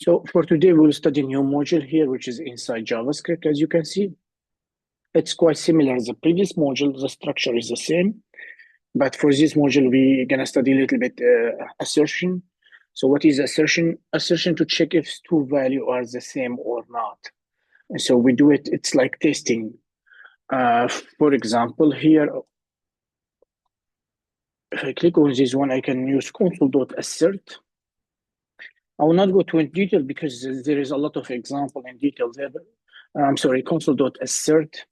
So for today, we'll study a new module here, which is inside JavaScript. As you can see, it's quite similar as the previous module. The structure is the same. But for this module, we're going to study a little bit assertion. So what is assertion? Assertion to check if two values are the same or not. And so we do it, it's like testing. For example, here, if I click on this one, I can use console.assert. I will not go too in detail because there is a lot of example in detail there. But, I'm sorry, console.assert.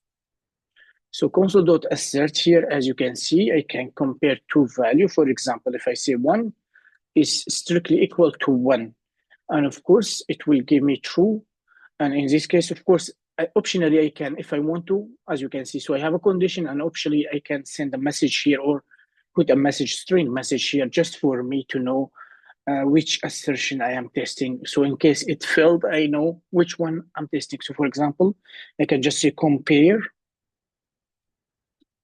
So console.assert here, as you can see, I can compare two values. For example, if I say 1 is strictly equal to 1, and of course, it will give me true. And in this case, of course, optionally, I can, if I want to, as you can see, so I have a condition, and optionally, I can send a message here or put a message string message here just for me to know which assertion I am testing. So in case it failed, I know which one I'm testing. So for example, I can just say compare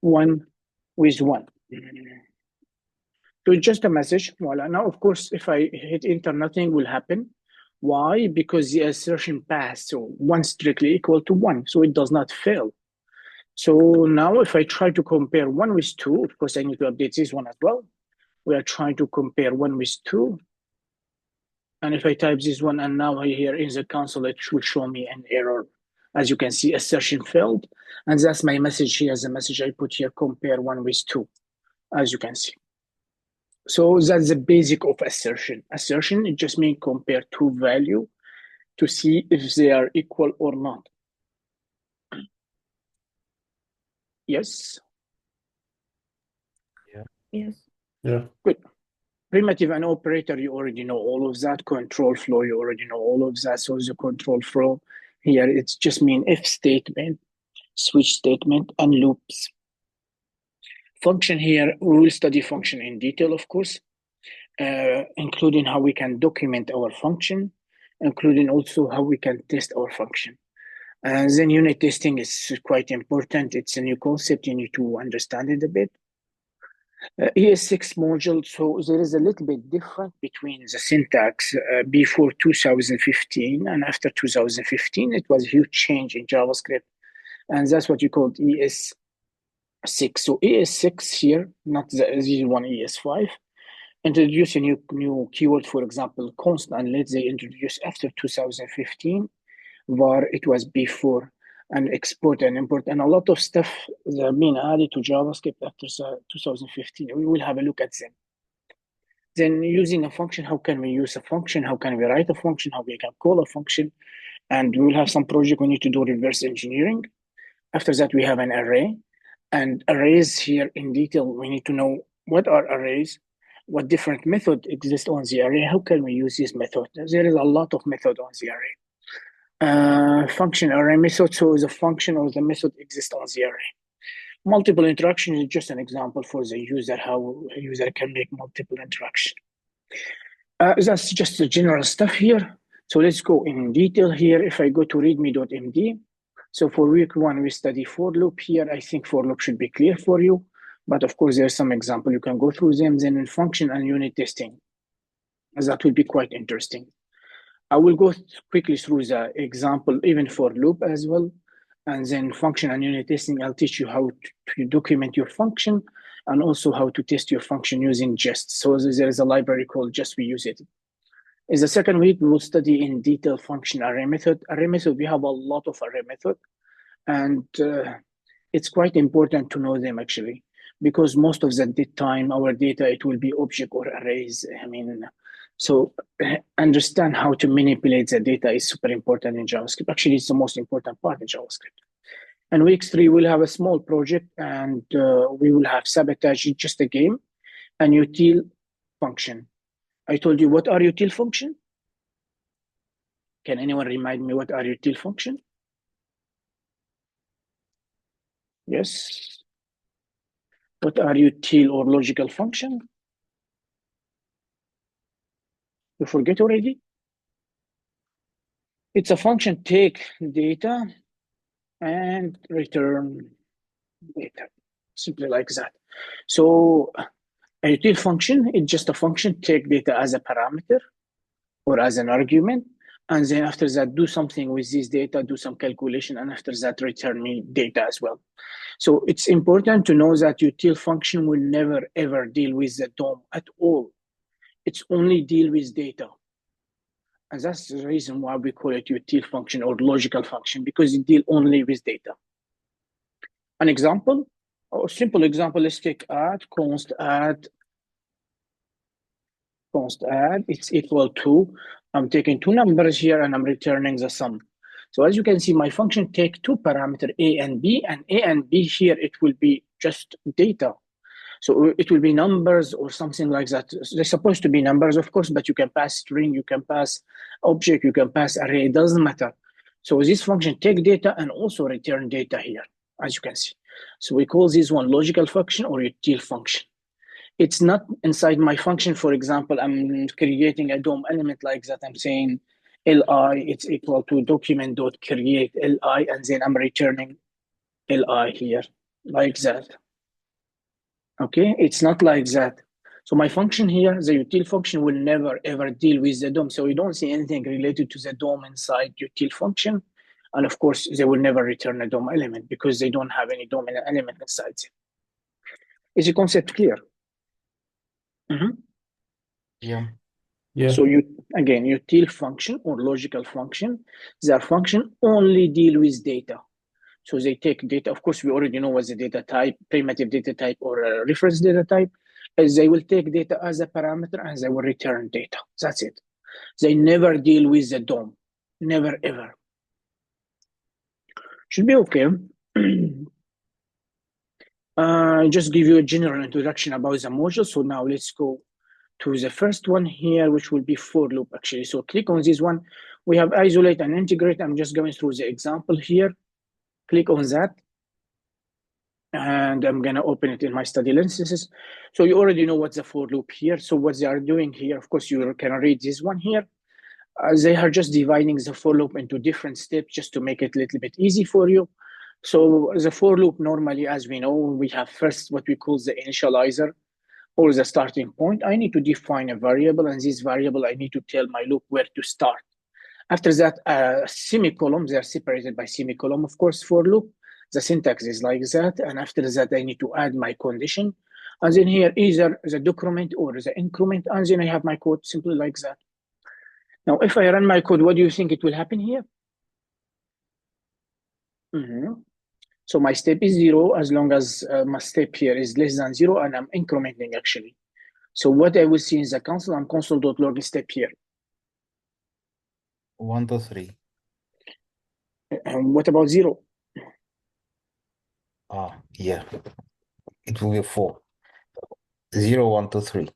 1 with 1. So it's just a message. Voila. Now, of course, if I hit enter, nothing will happen. Why? Because the assertion passed. So 1 strictly equal to 1. So it does not fail. So now if I try to compare 1 with 2, of course, I need to update this one as well. We are trying to compare 1 with 2. And if I type this one, and now here in the console, it will show me an error. As you can see, assertion failed. And that's my message here, the message I put here, compare 1 with 2, as you can see. So that's the basic of assertion. Assertion, it just means compare two values to see if they are equal or not. Yes? Yeah. Yes. Yeah. Good. Primitive and operator, you already know all of that. Control flow, you already know all of that. So the control flow here, it's just mean if statement, switch statement, and loops. Function here, we will study function in detail, of course, including how we can document our function, including also how we can test our function. Then unit testing is quite important. It's a new concept. You need to understand it a bit. ES6 module, so there is a little bit different between the syntax before 2015 and after 2015. It was a huge change in JavaScript, and that's what you call ES6. So ES6 here, not the one ES5, introduce a new keyword, for example, constant. Let's say introduce after 2015, var it was before, and export and import, and a lot of stuff that have been added to JavaScript after 2015. We will have a look at them. Then using a function, how can we use a function? How can we write a function? How we can call a function? And we will have some project we need to do reverse engineering. After that, we have an array. And arrays here in detail, we need to know what are arrays, what different method exist on the array, how can we use this method? There is a lot of method on the array. Function array method, so the function or the method exists on the array. Multiple interaction is just an example for the user, how a user can make multiple interaction. That's just the general stuff here. So let's go in detail here. If I go to readme.md, so for week 1, we study for loop here. I think for loop should be clear for you. But of course, there's some example. You can go through them. Then in function and unit testing, that will be quite interesting. I will go quickly through the example, even for loop as well. And then function and unit testing, I'll teach you how to document your function and also how to test your function using jest. So there is a library called jest, we use it. In the second week, we will study in detail function array method. Array method, we have a lot of array method. And it's quite important to know them actually, because most of the time, our data, it will be object or arrays. I mean, so understand how to manipulate the data is super important in JavaScript. Actually, it's the most important part in JavaScript. And week 3, we'll have a small project, and we will have sabotage, just a game, and util function. I told you, what are util function? Can anyone remind me what are util function? Yes. What are util or logical function? You forget already? It's a function take data and return data, simply like that. So a util function is just a function take data as a parameter or as an argument, And then after that, do something with this data, do some calculation, and after that, return me data as well. So it's important to know that util function will never ever deal with the DOM at all. It's only deal with data. And that's the reason why we call it util function or logical function, because it deals only with data. An example, or simple example, let's take add, const add, it's equal to, I'm taking two numbers here and I'm returning the sum. So as you can see, my function take two parameters, A and B here, it will be just data. So it will be numbers or something like that. They're supposed to be numbers, of course, but you can pass string, you can pass object, you can pass array, it doesn't matter. So this function take data and also return data here, as you can see. So we call this one logical function or util function. It's not inside my function. For example, I'm creating a DOM element like that. I'm saying li, it's equal to document.create li, and then I'm returning li here, like that. Okay, it's not like that. So my function here, the util function, will never ever deal with the DOM. So you don't see anything related to the DOM inside util function. And of course, they will never return a DOM element because they don't have any DOM element inside them. Is the concept clear? Yeah. So again, util function or logical function, their function only deal with data. So they take data. Of course, we already know what's the data type, primitive data type or a reference data type. As they will take data as a parameter and they will return data. That's it. They never deal with the DOM. Never, ever. Should be okay. Just give you a general introduction about the module. So now let's go to the first one here, which will be for loop actually. So click on this one. We have isolate and integrate. I'm just going through the example here. Click on that. And I'm going to open it in my study licenses. So you already know what's the for loop here. So what they are doing here, of course, you can read this one here. They are just dividing the for loop into different steps just to make it a little bit easy for you. So the for loop normally, as we know, we have first what we call the initializer or the starting point. I need to define a variable, and this variable, I need to tell my loop where to start. After that, semicolon, they are separated by semicolon, of course, for loop. The syntax is like that. And after that, I need to add my condition. And then here, either the decrement or the increment. And then I have my code simply like that. Now, if I run my code, what do you think it will happen here? So my step is 0 as long as my step here is less than 0, and I'm incrementing actually. So what I will see in the console, I'm console.log step here. 1 to 3. And what about 0? Yeah. It will be 4. 0, 1 to 3.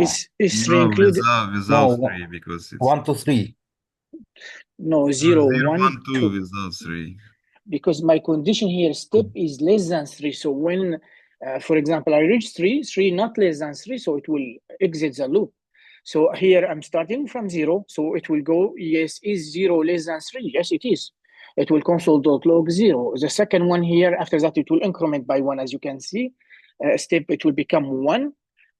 Is 3 included? Without 3, because it's 1 to 3. No, 0, 1, 2 2. without 3. Because my condition here, step is less than 3. So when, for example, I reach 3 not less than 3, so it will exit the loop. So here I'm starting from 0, so it will go, yes, is 0 less than 3? Yes, it is. It will console.log 0. The second one here, after that, it will increment by 1, as you can see. Step, it will become 1.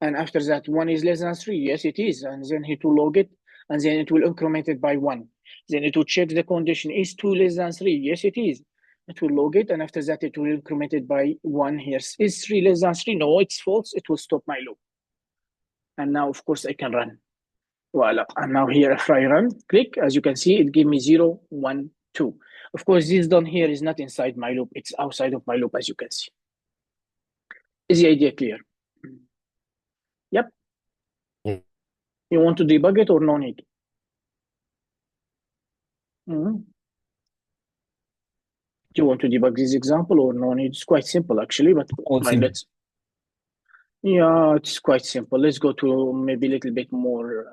And after that, 1 is less than 3. Yes, it is. And then it will log it, and then it will increment it by 1. Then it will check the condition, is 2 less than 3? Yes, it is. It will log it, and after that, it will increment it by 1 here. Is 3 less than 3? No, it's false. It will stop my loop. And now, of course, I can run. Voila. And now here, if I run, click, as you can see, it gave me 0, 1, 2. Of course, this done here is not inside my loop. It's outside of my loop, as you can see. Is the idea clear? Yep. Yeah. You want to debug it or no need? Do you want to debug this example or no need? It's quite simple, actually, but let's. Yeah, it's quite simple. Let's go to maybe a little bit more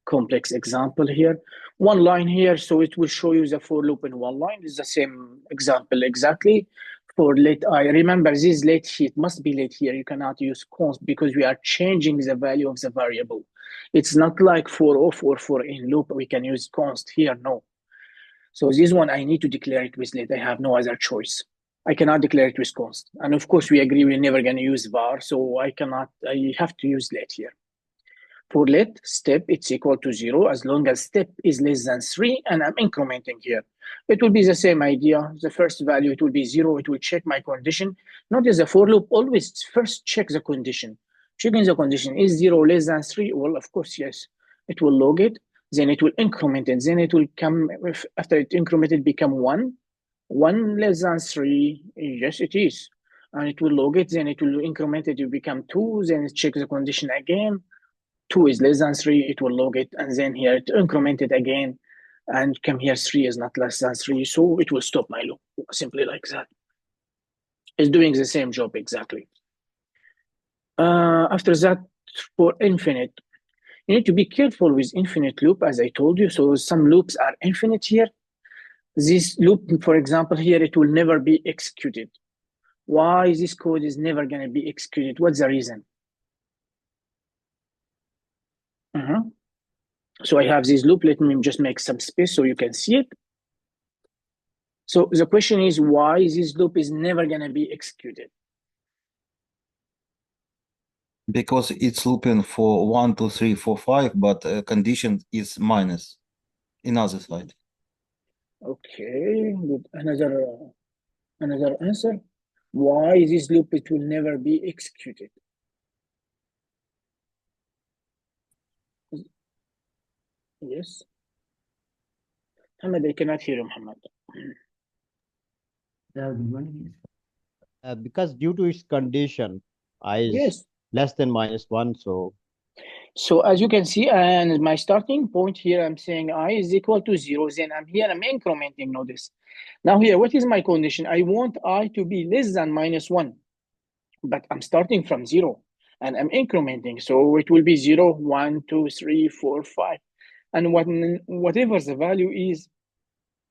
complex example here. One line here, so it will show you the for loop in one line. It's the same example exactly. For let I remember this let sheet must be let here. You cannot use const because we are changing the value of the variable. It's not like for off or for in loop. We can use const here. No. So this one I need to declare it with let. I have no other choice. I cannot declare it with const. And of course, we agree we're never going to use var, so I have to use let here. For let step, it's equal to 0 as long as step is less than 3, and I'm incrementing here. It will be the same idea. The first value, it will be 0. It will check my condition. Notice the for loop always first check the condition. Checking the condition, is 0 less than 3? Well, of course, yes. It will log it. Then it will increment it. Then it will come, after it incremented, become 1. 1 less than 3, yes, it is. And it will log it. Then it will increment it to become 2. Then it checks the condition again. 2 is less than 3, it will log it, and then here it increment it again, and come here 3 is not less than 3, so it will stop my loop, simply like that. It's doing the same job exactly. After that, for infinite, you need to be careful with infinite loop, as I told you. So some loops are infinite here. This loop, for example, here, it will never be executed. Why this code is never going to be executed? What's the reason? So I have this loop. Let me just make some space so you can see it. So the question is why this loop is never going to be executed? Because it's looping for 1, 2, 3, 4, 5, but condition is minus in other side. Okay, good. Another answer. Why this loop it will never be executed? Yes. Muhammad, I cannot hear you, Muhammad. Because due to its condition, I is Yes. less than -1, So as you can see, and my starting point here, I'm saying I is equal to 0. Then I'm incrementing, notice. Now here, what is my condition? I want I to be less than -1, but I'm starting from 0 and I'm incrementing. So it will be 0, 1, 2, 3, 4, 5. And whatever the value is,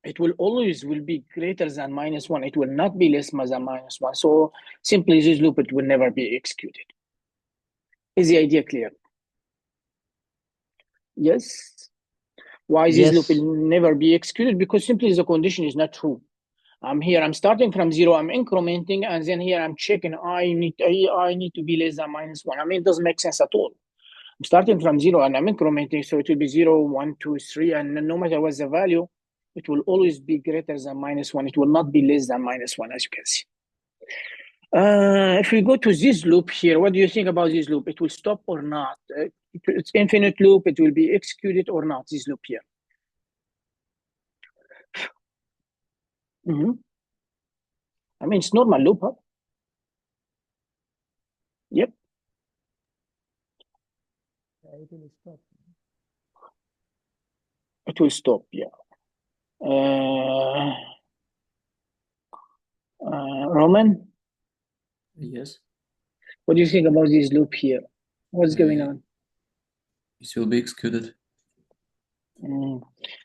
it will always be greater than -1. It will not be less than -1. So simply this loop, it will never be executed. Is the idea clear? Yes. Why this loop will never be executed? Because simply the condition is not true. I'm starting from 0, I'm incrementing, and then here I'm checking I need to be less than -1. I mean, it doesn't make sense at all. I'm starting from 0 and I'm incrementing, so it will be 0, 1, 2, 3, and no matter what the value, it will always be greater than -1. It will not be less than -1, as you can see. If we go to this loop here, what do you think about this loop? It will stop or not? It's infinite loop. It will be executed or not, this loop here? I mean, it's normal loop, huh? Yep. it will stop. It will stop, yeah. Roman? Yes. What do you think about this loop here? What's going on? It will be executed.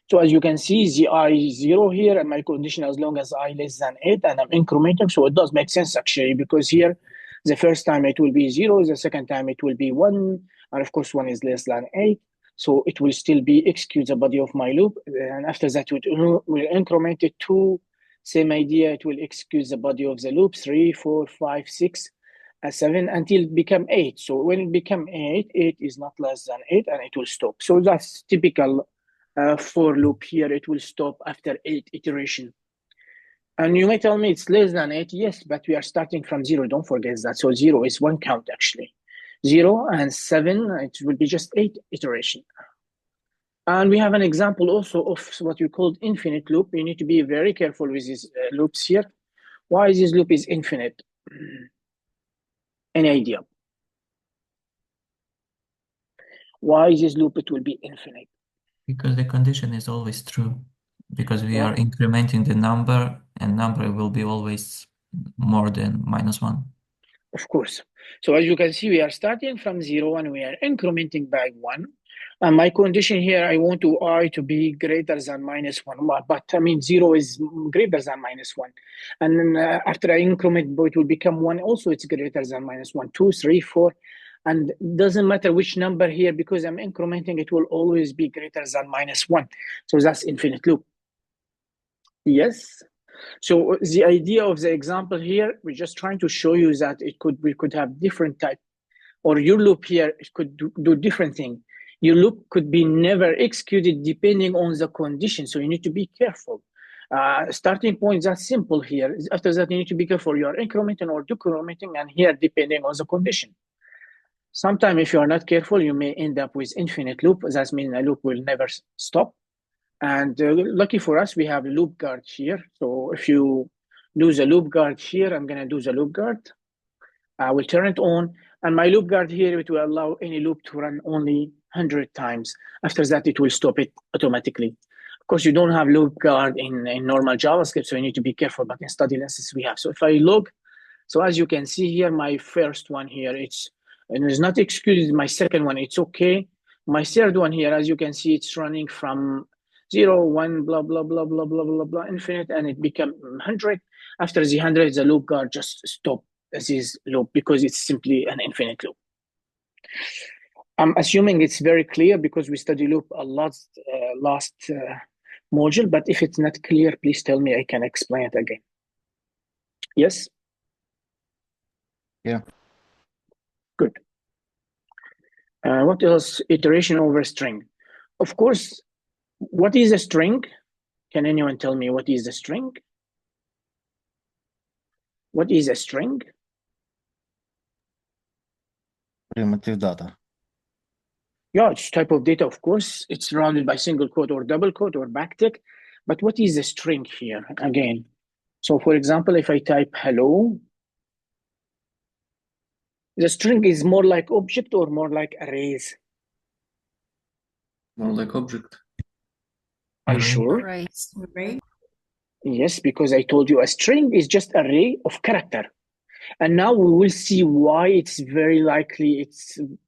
So as you can see, the I is 0 here, and my condition as long as I less than 8, and I'm incrementing. So it does make sense actually, because here the first time it will be 0, the second time it will be 1, and of course 1 is less than 8. So it will still be execute the body of my loop, and after that it will increment it to same idea. It will execute the body of the loop 3, 4, 5, 6, 7 until it become 8. So when it become 8, 8 is not less than 8, and it will stop. So that's typical for loop here. It will stop after 8 iteration. And you may tell me it's less than 8. Yes, but we are starting from 0. Don't forget that. So 0 is one count actually. 0 and 7, it will be just 8 iteration. And we have an example also of what we call infinite loop. You need to be very careful with these loops here. Why this loop is infinite? Any idea? Why this loop it will be infinite? Because the condition is always true. Because we are incrementing the number, and number will be always more than -1. Of course. So as you can see, we are starting from 0 and we are incrementing by 1. And my condition here, I want I to be greater than -1. But I mean, 0 is greater than -1. And then after I increment, it will become 1. Also, it's greater than -1, 2, 3, 4. And it doesn't matter which number here, because I'm incrementing, it will always be greater than -1. So that's infinite loop. Yes. So the idea of the example here, we're just trying to show you that we could have different type or your loop here could do different thing. Your loop could be never executed depending on the condition. So you need to be careful. Starting point, that's simple here. After that, you need to be careful. You are incrementing or decrementing, and here, depending on the condition. Sometimes, if you are not careful, you may end up with infinite loop. That means a loop will never stop. And lucky for us, we have a loop guard here. So if you do the loop guard here, I'm going to do the loop guard. I will turn it on. And my loop guard here, it will allow any loop to run only 100 times. After that, it will stop it automatically. Of course, you don't have loop guard in normal JavaScript, so you need to be careful. But in study lessons, we have. So if I log, so as you can see here, my first one here, it's not executed. My second one, it's okay. My third one here, as you can see, it's running from 0, 1, blah, blah, blah, blah, blah, blah, blah, infinite, and it become 100. After the 100, the loop guard just stop this loop because it's simply an infinite loop. I'm assuming it's very clear because we study loop a lot last module, but if it's not clear, please tell me, I can explain it again. Yes? Yeah. Good. What else? Iteration over string. Of course, what is a string? Can anyone tell me what is a string? What is a string? Primitive data. Yeah, it's type of data, of course. It's surrounded by single quote or double quote or backtick. But what is a string here again? So for example, if I type hello, the string is more like object or more like arrays? More like object. Are you Array. sure? Array. Yes, because I told you a string is just an array of character. And now we will see why it's very likely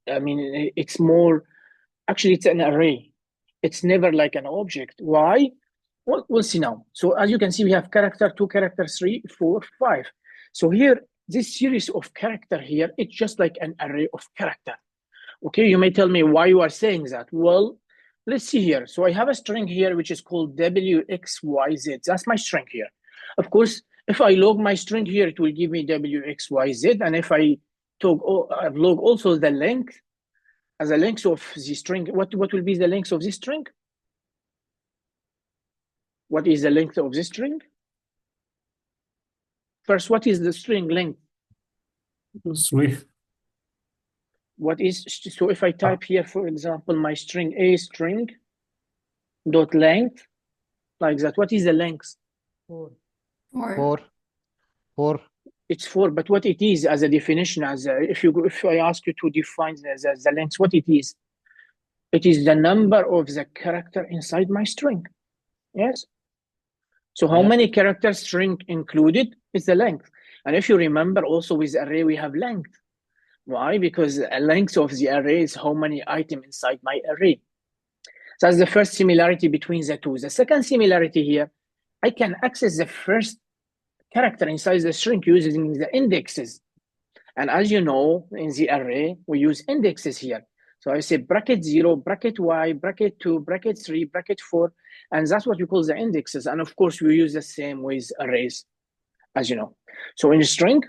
it's more, actually it's an array. It's never like an object. Why? Well, we'll see now. So as you can see, we have character 2, character 3, 4, 5. So here, this series of character here, it's just like an array of character. Okay, you may tell me why you are saying that. Well, let's see here. So I have a string here, which is called WXYZ. That's my string here. Of course, if I log my string here, it will give me WXYZ. And if I log also the length, as a length of the string, what will be the length of this string? What is the length of this string? First, what is the string length? 3. What is, so if I type here, for example, my string A string dot length, like that, what is the length? 4. 4. 4. It's 4, but what it is as a definition, if I ask you to define the length, what it is? It is the number of the character inside my string. Yes. So how many characters string included is the length. And if you remember, also with array we have length. Why? Because the length of the array is how many items inside my array. So that's the first similarity between the two. The second similarity here, I can access the first character inside the string using the indexes. And as you know, in the array, we use indexes here. So I say bracket 0, bracket y, bracket 2, bracket 3, bracket 4, and that's what we call the indexes. And of course, we use the same with arrays, as you know. So in a string,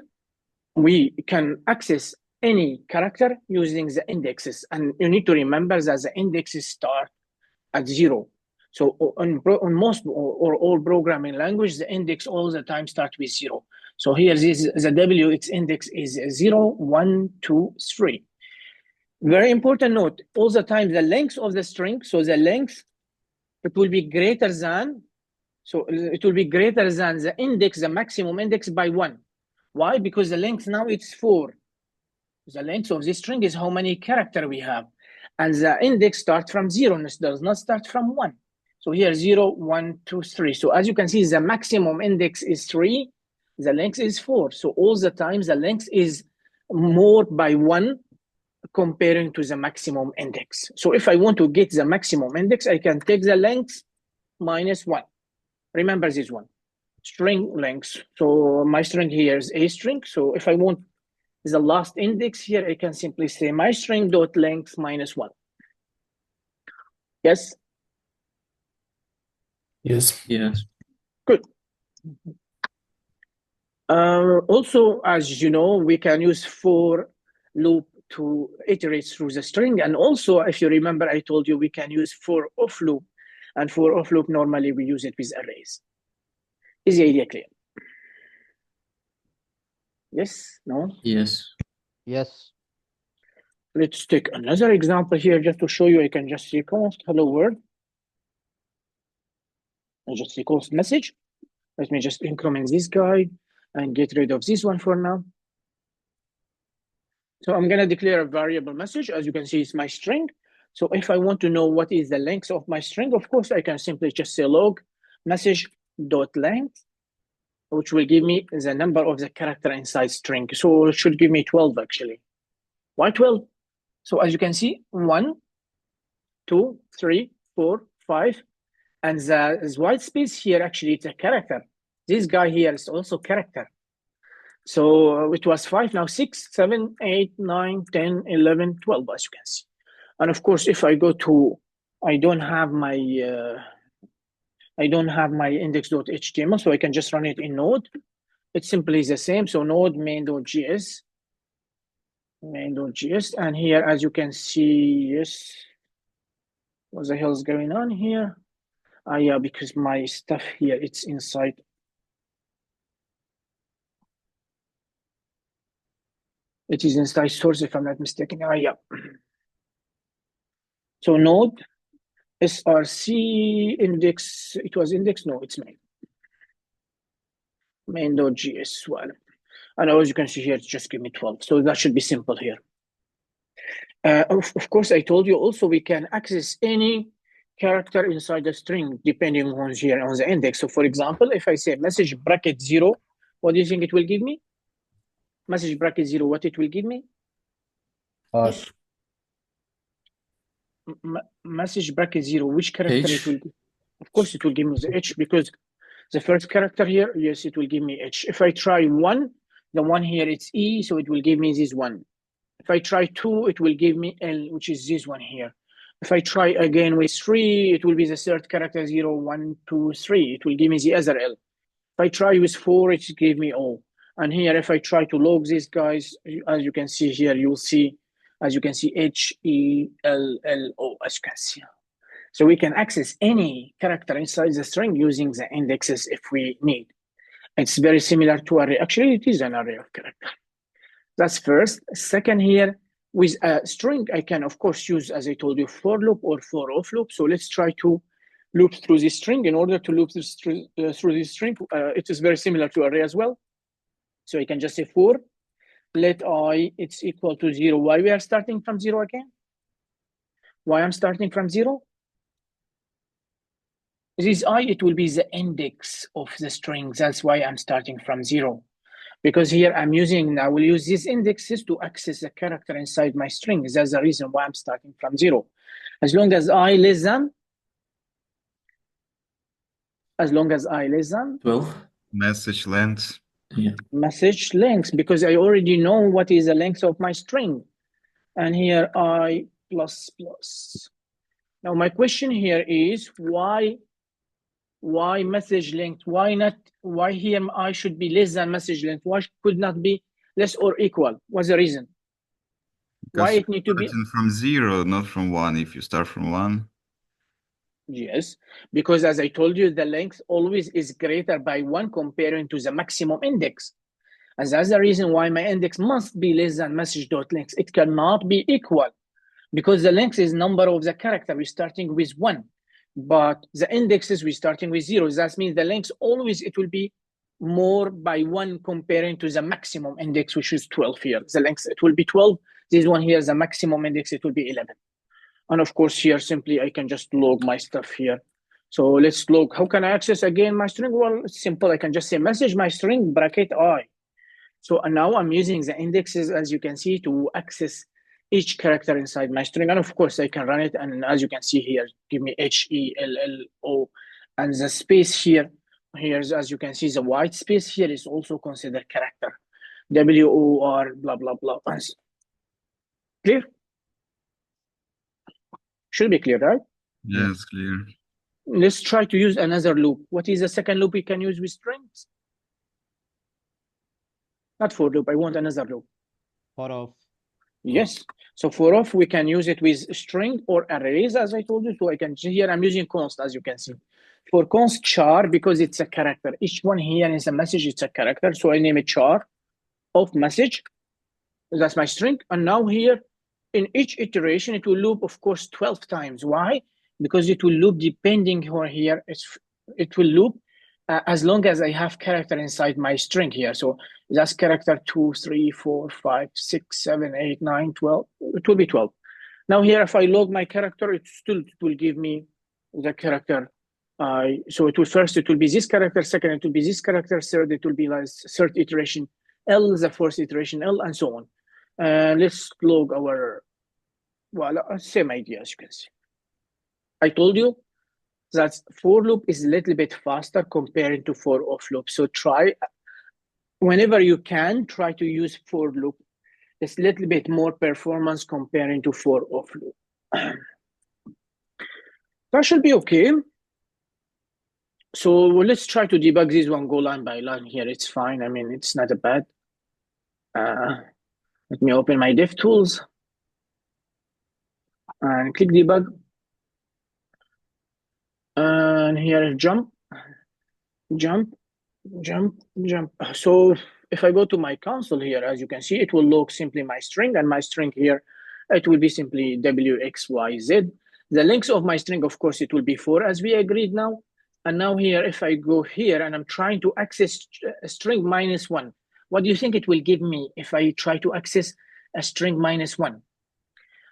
we can access any character using the indexes. And you need to remember that the indexes start at 0. So on most or all programming language, the index all the time starts with 0. So here, the W, its index is 0, 1, 2, 3. Very important note, all the time the length of the string, so the length, it will be greater than, the index, the maximum index by 1. Why? Because the length now it's 4. The length of this string is how many characters we have. And the index starts from 0, and it does not start from 1. So here 0, 1, 2, 3. So as you can see, the maximum index is 3, the length is 4. So all the time the length is more by 1 comparing to the maximum index. So if I want to get the maximum index, I can take the length minus 1. Remember this one, string length. So my string here is a string. So if I want the last index here, I can simply say my string dot length minus 1. Yes? Yes. Yes. Good. Also, as you know, we can use for loop to iterate through the string. And also, if you remember, I told you we can use for off loop, and for off loop normally we use it with arrays. Is the idea clear? Yes? No? Yes. Yes. Let's take another example here just to show you. I can just reconst hello world. I just reconst message. Let me just increment this guy and get rid of this one for now. So I'm going to declare a variable message. As you can see, it's my string. So if I want to know what is the length of my string, of course, I can simply just say log message dot length, which will give me the number of the character inside string. So it should give me 12 actually. Why 12? So as you can see, 1, 2, 3, 4, 5, and the white space here actually it's a character. This guy here is also character. So it was 5, now 6, 7, 8, 9, 10, 11, 12, as you can see. And of course, if I go to, I don't have my index.html, so I can just run it in Node. It's simply the same. So Node main.js, and here, as you can see, yes, what the hell is going on here? Yeah, because my stuff here, it's inside. It is inside source, if I'm not mistaken. Yeah. So Node src index, it was index, no, it's main.js. Well, and as you can see here, it's just give me 12. So that should be simple here. Of course, I told you also we can access any character inside the string depending on here on the index. So for example, if I say message bracket 0, what do you think it will give me? Message bracket 0, what it will give me? Message bracket 0, which character H. it will give? Of course, it will give me the H because the first character here, yes, it will give me H. If I try 1, the 1 here, it's E, so it will give me this 1. If I try 2, it will give me L, which is this one here. If I try again with 3, it will be the third character 0, 1, 2, 3. It will give me the other L. If I try with 4, it gave me O. And here, if I try to log these guys, as you can see here, you'll see, as you can see, HELLO, as you can see. So we can access any character inside the string using the indexes if we need. It's very similar to array. Actually, it is an array of character. That's first. Second here, with a string, I can, of course, use, as I told you, for loop or for off loop. So let's try to loop through this string. In order to loop this through this string, it is very similar to array as well. So I can just say for, let I, it's equal to 0. Why we are starting from 0 again? Why I'm starting from 0? This I, it will be the index of the string. That's why I'm starting from 0. Because here I will use these indexes to access the character inside my string. That's the reason why I'm starting from 0. As long as I less than 12. Message length. Yeah. Message length, because I already know what is the length of my string. And here I plus plus. Now my question here is why message length? Why here I should be less than message length? Why could not be less or equal? What's the reason? Because Why it need to be from 0, not from 1. If you start from 1. Yes, because as I told you, the length always is greater by 1 comparing to the maximum index. And that's the reason why my index must be less than message.length. It cannot be equal because the length is number of the character. We're starting with 1, but the indexes we're starting with 0. That means the length always, it will be more by 1 comparing to the maximum index, which is 12 here. The length, it will be 12. This one here, the maximum index, it will be 11. And of course here, simply, I can just log my stuff here. So let's log. How can I access again my string? Well, it's simple. I can just say message my string bracket I. So now I'm using the indexes, as you can see, to access each character inside my string. And of course, I can run it. And as you can see here, give me HELLO. And the space here, here's, as you can see, the white space here is also considered character. WOR, blah, blah, blah. Clear? Should be clear, right? Yes, clear. Let's try to use another loop. What is the second loop we can use with strings? Not for loop, I want another loop. For off. Yes. So for off, we can use it with string or arrays, as I told you. So I can here I'm using const, as you can see. For const char, because it's a character. Each one here is a message, it's a character. So I name it char of message. That's my string. And now here, in each iteration, it will loop, of course, 12 times. Why? Because it will loop depending on here. It will loop as long as I have character inside my string here. So that's character 2, 3, 4, 5, 6, 7, 8, 9, 12. It will be 12. Now here, if I log my character, it will give me the character. So it will be this character, second it will be this character, third it will be like third iteration L, the fourth iteration L, and so on. Let's log our, well, same idea as you can see. I told you that for loop is a little bit faster compared to for off loop. So try, whenever you can, try to use for loop. It's a little bit more performance comparing to for off loop. That should be okay. So let's try to debug this one, go line by line here. It's fine. I mean, it's not a bad. Let me open my dev tools and click debug. And here jump, jump, jump, jump. So if I go to my console here, as you can see, it will log simply my string, and my string here, it will be simply WXYZ. The length of my string, of course, it will be 4 as we agreed now. And now here, if I go here and I'm trying to access a string -1, what do you think it will give me if I try to access a string -1?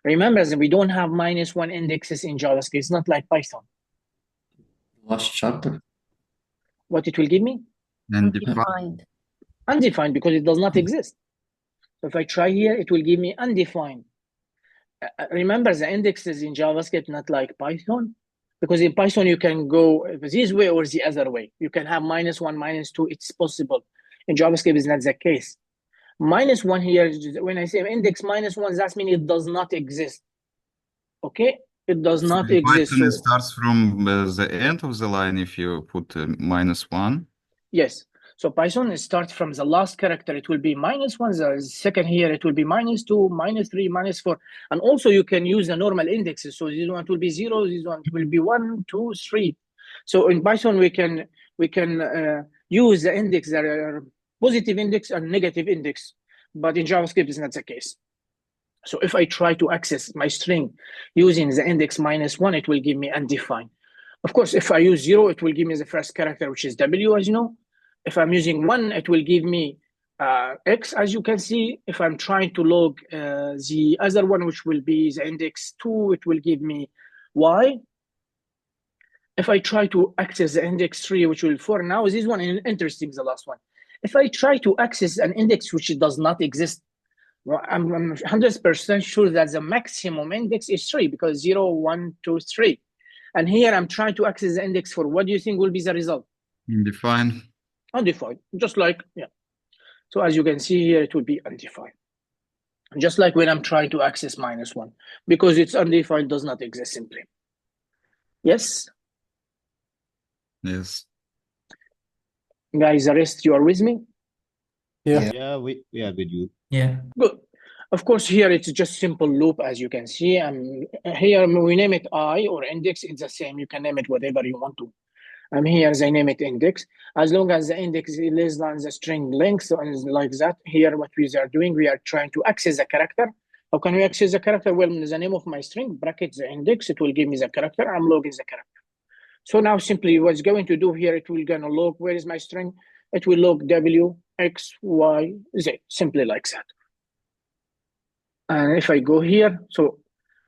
Remember that we don't have -1 indexes in JavaScript. It's not like Python. Last chapter. What it will give me? Undefined. Undefined, because it does not exist. So if I try here, it will give me undefined. Remember, the indexes in JavaScript, not like Python, because in Python, you can go this way or the other way. You can have -1, -2, it's possible. In JavaScript, it's not the case. -1 here, when I say index -1, that means it does not exist. Okay? It does not exist. Python So, starts from the end of the line if you put -1. yes. So Python starts from the last character. It will be -1. The second here, it will be -2, -3, -4. And also you can use the normal indexes. So this one will be 0, this one will be 1, 2, 3. So in Python, we can use the index that are positive index and negative index. But in JavaScript, it's not the case. So if I try to access my string using the index -1, it will give me undefined. Of course, if I use 0, it will give me the first character, which is W, as you know. If I'm using 1, it will give me X, as you can see. If I'm trying to log the other one, which will be the index 2, it will give me Y. If I try to access the index 3, which will be 4, now this one is interesting, the last one. If I try to access an index which does not exist, well, I'm 100% sure that the maximum index is 3, because 0, 1, 2, 3. And here I'm trying to access the index 4. What do you think will be the result? Undefined. Undefined, just like, yeah. So as you can see here, it will be undefined. Just like when I'm trying to access -1, because it's undefined, does not exist simply. Yes? Yes. Guys, the rest, you are with me? Yeah, we are with you. Yeah. Good. Of course, here it's just simple loop, as you can see. Here we name it I or index. It's the same. You can name it whatever you want to. Here I name it index. As long as the index is less than the string length, so like that. Here, what we are doing, we are trying to access the character. How can we access the character? Well, the name of my string, bracket the index, it will give me the character. I'm logging the character. So now simply what's going to do here, it will gonna log, where is my string? It will log W, X, Y, Z, simply like that. And if I go here, so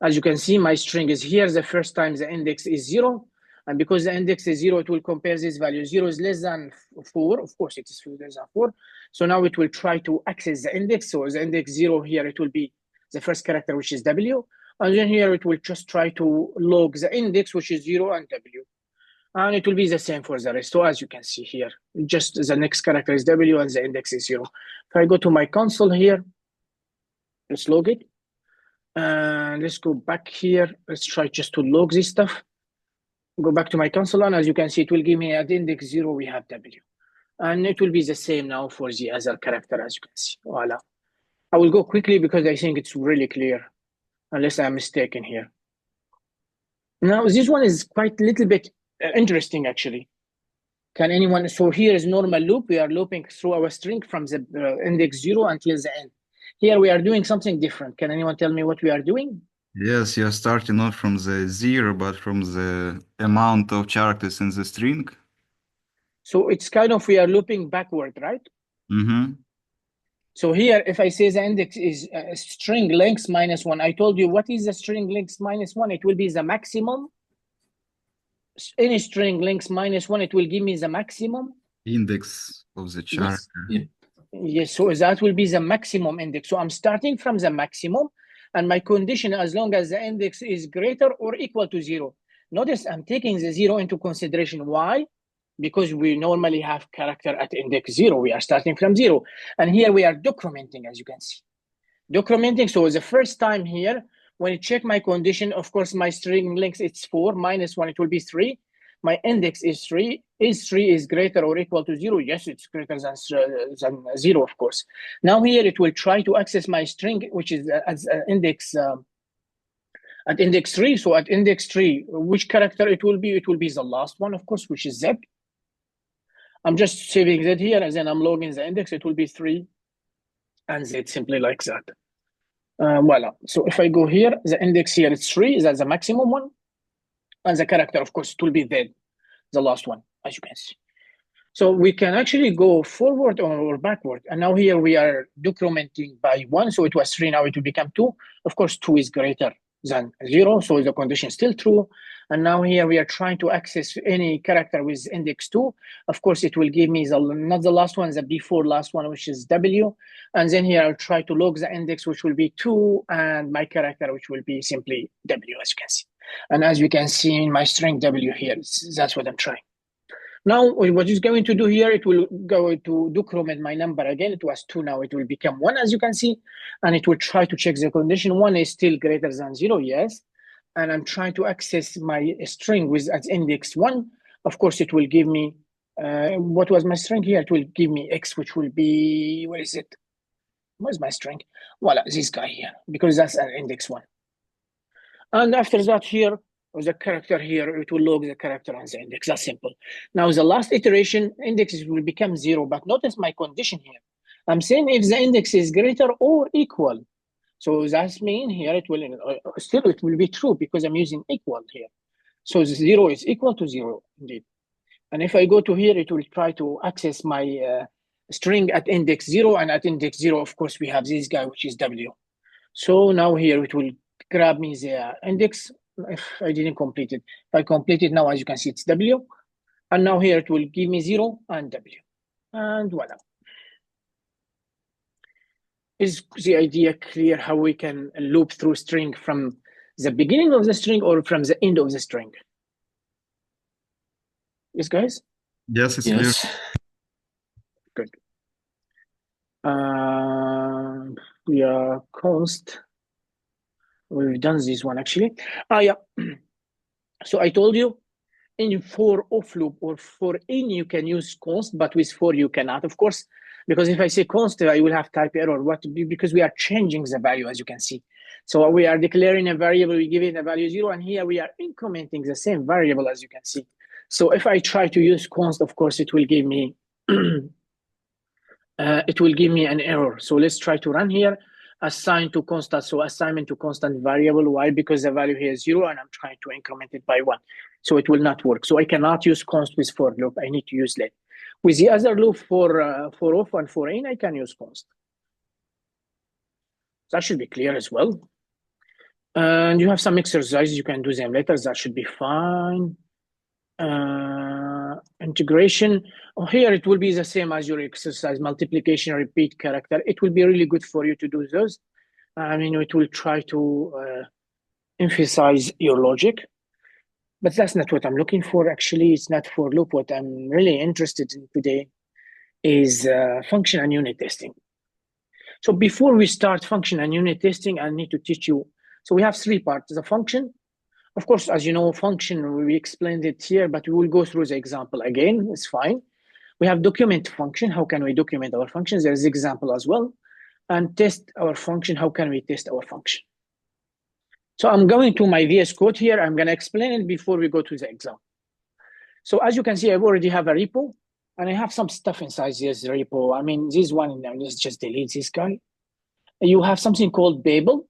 as you can see, my string is here. The first time the index is 0. And because the index is 0, it will compare this value. 0 is less than 4. Of course, it is less than 4. So now it will try to access the index. So the index 0 here, it will be the first character, which is W. And then here, it will just try to log the index, which is 0 and W. And it will be the same for the rest. So as you can see here, just the next character is W and the index is 0. If I go to my console here, let's log it. And let's go back here. Let's try just to log this stuff. Go back to my console, and as you can see, it will give me at index 0, we have W. And it will be the same now for the other character, as you can see. Voila. I will go quickly because I think it's really clear, unless I'm mistaken here. Now, this one is quite a little bit interesting, actually. Can anyone, so here is normal loop. We are looping through our string from the index 0 until the end. Here we are doing something different. Can anyone tell me what we are doing? Yes, you're starting not from the 0, but from the amount of characters in the string. So it's kind of, we are looping backward, right? Mm-hmm. So here, if I say the index is string length -1, I told you what is the string length -1? It will be the maximum. Any string length -1, it will give me the maximum Index of the character. Yes, so that will be the maximum index. So I'm starting from the maximum, and my condition, as long as the index is greater or equal to 0. Notice I'm taking the 0 into consideration. Why? Because we normally have character at index 0. We are starting from 0. And here we are decrementing, as you can see. Decrementing, so the first time here, when you check my condition, of course, my string length, it's 4, -1, it will be 3. My index is 3. Is 3 is greater or equal to 0? Yes, it's greater than 0, of course. Now here, it will try to access my string, which is at index 3. So at index 3, which character it will be? It will be the last one, of course, which is Z. I'm just saving Z here, and then I'm logging the index. It will be 3, and Z simply like that. Voila. So if I go here, the index here is 3. That's the maximum one. And the character, of course, it will be Z, the last one, as you can see. So we can actually go forward or backward. And now here we are decrementing by 1. So it was 3, now it will become 2. Of course, 2 is greater than 0. So the condition is still true. And now here we are trying to access any character with index 2. Of course, it will give me not the last one, the before last one, which is W. And then here I'll try to log the index, which will be 2, and my character, which will be simply W, as you can see. And as you can see in my string W here, that's what I'm trying. Now, what it's going to do here, it will go to decrement my number again. It was 2, now it will become 1, as you can see. And it will try to check the condition. 1 is still greater than 0, yes. And I'm trying to access my string with at index 1. Of course, it will give me, what was my string here? It will give me X, which will be, where is it? Where's my string? Voila, this guy here, because that's an index 1. And after that here, the character here, it will log the character on the index. That's simple. Now, the last iteration, indexes will become 0. But notice my condition here. I'm saying if the index is greater or equal. So that's mean here it will still it will be true because I'm using equal here. So the 0 is equal to 0 indeed. And if I go to here, it will try to access my string at index 0. And at index 0, of course, we have this guy, which is W. So now here it will grab me the index if I didn't complete it. If I complete it now, as you can see, it's W. And now here it will give me 0 and W. And voila. Is the idea clear how we can loop through string from the beginning of the string or from the end of the string? Yes, guys? Yes, it's clear. Good. Yeah, const. We've done this one actually. Yeah. So I told you in for off loop or for in you can use const, but with for you cannot, of course, because if I say const, I will have type error. What? Because we are changing the value, as you can see. So we are declaring a variable, we give it a value 0, and here we are incrementing the same variable, as you can see. So if I try to use const, of course, it will give me an error. So let's try to run here. Assign to constant. So assignment to constant variable. Why? Because the value here is 0, and I'm trying to increment it by 1. So it will not work. So I cannot use const with for loop. I need to use let. With the other loop for off and for in, I can use const. That should be clear as well. And you have some exercises. You can do them later. That should be fine. Integration. Oh, here it will be the same as your exercise. Multiplication, repeat character. It will be really good for you to do those. I mean, it will try to emphasize your logic. But that's not what I'm looking for. Actually, it's not for loop. What I'm really interested in today is function and unit testing. So before we start function and unit testing, I need to teach you. So we have 3 parts. The function, of course, as you know, function, we explained it here, but we will go through the example again. It's fine. We have document function. How can we document our functions? There's example as well. and test our function. How can we test our function? So I'm going to my VS Code here. I'm going to explain it before we go to the exam. So as you can see, I already have a repo, and I have some stuff inside this repo. I mean, this one, let's just delete this guy. You have something called Babel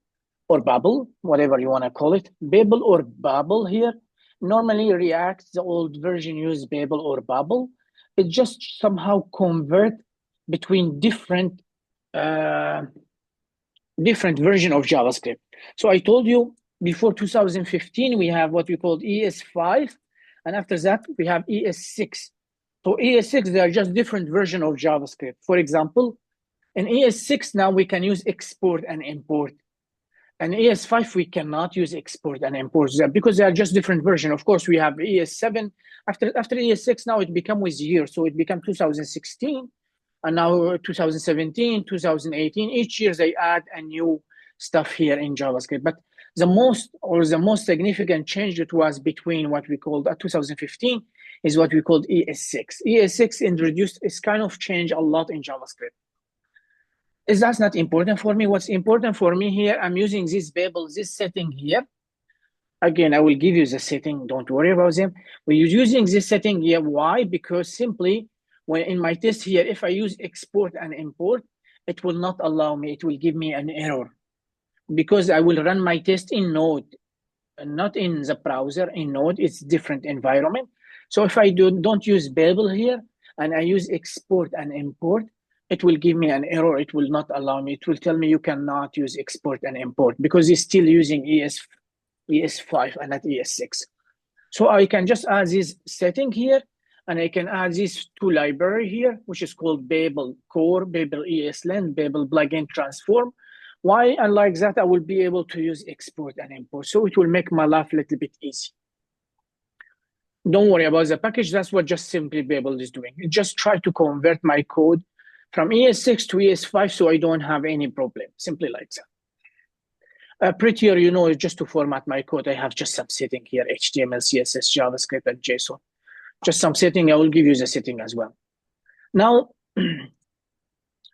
or Babel, whatever you want to call it. Babel or Babel here. Normally React, the old version, use Babel or Babel. It just somehow convert between different version of JavaScript. So I told you before 2015, we have what we called ES5, and after that, we have ES6. So ES6, they are just different version of JavaScript. For example, in ES6 now we can use export and import. And ES5 we cannot use export and import because they are just different version. Of course, we have ES7. After ES6 now it become with year, so it become 2016, and now 2017, 2018. Each year they add a new stuff here in JavaScript. But the most significant change that was between what we called 2015 is what we called ES6. ES6 introduced this kind of change a lot in JavaScript. Is that not important for me? What's important for me here, I'm using this Babel, this setting here. Again, I will give you the setting. Don't worry about them. We're using this setting here. Why? Because simply, when in my test here, if I use export and import, it will not allow me. It will give me an error because I will run my test in Node, and not in the browser. In Node, it's different environment. So if I don't use Babel here and I use export and import, it will give me an error. It will not allow me. It will tell me you cannot use export and import because it's still using ES5 and not ES6. So I can just add this setting here, and I can add this to library here, which is called Babel Core, Babel ESLint, Babel Plugin Transform. Why? And like that, I will be able to use export and import. So it will make my life a little bit easy. Don't worry about the package. That's what just simply Babel is doing. It just try to convert my code from ES6 to ES5 so I don't have any problem, simply like that. Prettier, you know, just to format my code, I have just some setting here, HTML, CSS, JavaScript, and JSON. Just some setting, I will give you the setting as well. Now,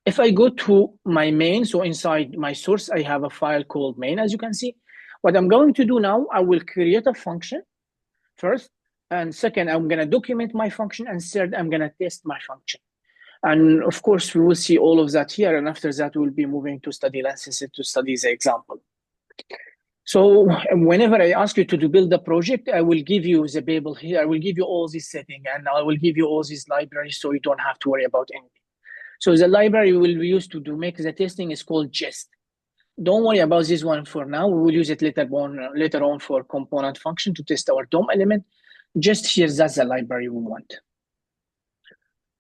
if I go to my main, so inside my source, I have a file called main, as you can see. What I'm going to do now, I will create a function first, and second, I'm going to document my function, and third, I'm going to test my function. And of course, we will see all of that here. And after that, we'll be moving to study license to study the example. So whenever I ask you to build a project, I will give you the Babel here. I will give you all this setting, and I will give you all these libraries so you don't have to worry about anything. So the library we will use to make the testing is called Jest. Don't worry about this one for now. We will use it later on for component function to test our DOM element. Just here, that's the library we want.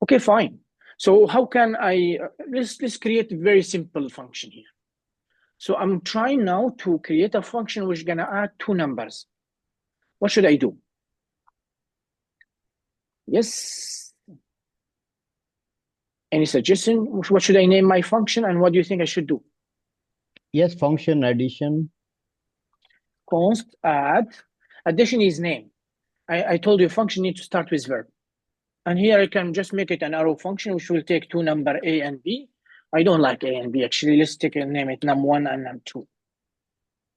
Okay, fine. So how can I, let's create a very simple function here. So I'm trying now to create a function which is gonna add two numbers. What should I do? Yes. Any suggestion? What should I name my function, and what do you think I should do? Yes, function addition. Const add. Addition is name. I told you function needs to start with verb. And here I can just make it an arrow function, which will take two numbers A and B. I don't like A and B, actually. Let's take and name it num1 and num2.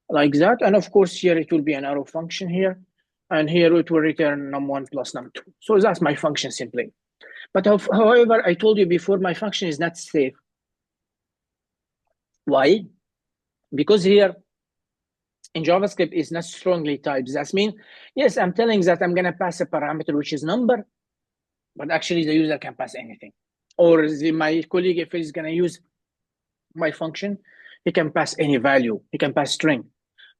Like that. And of course, here it will be an arrow function here. And here it will return num1 plus num2. So that's my function simply. But however, I told you before, my function is not safe. Why? Because here in JavaScript is not strongly typed. That means, yes, I'm telling that I'm going to pass a parameter which is number, but actually the user can pass anything. Or my colleague, if he's going to use my function, he can pass any value. He can pass string.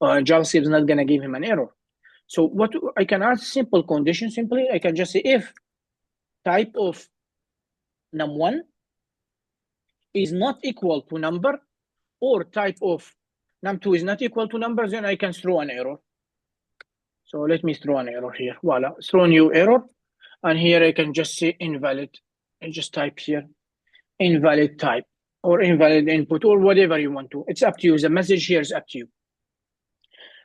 JavaScript is not going to give him an error. So what I can add simple condition simply. I can just say if type of num1 is not equal to number, or type of num2 is not equal to number, then I can throw an error. So let me throw an error here. Voila, throw new error. And here I can just say invalid. I just type here invalid type or invalid input or whatever you want to. It's up to you. The message here is up to you.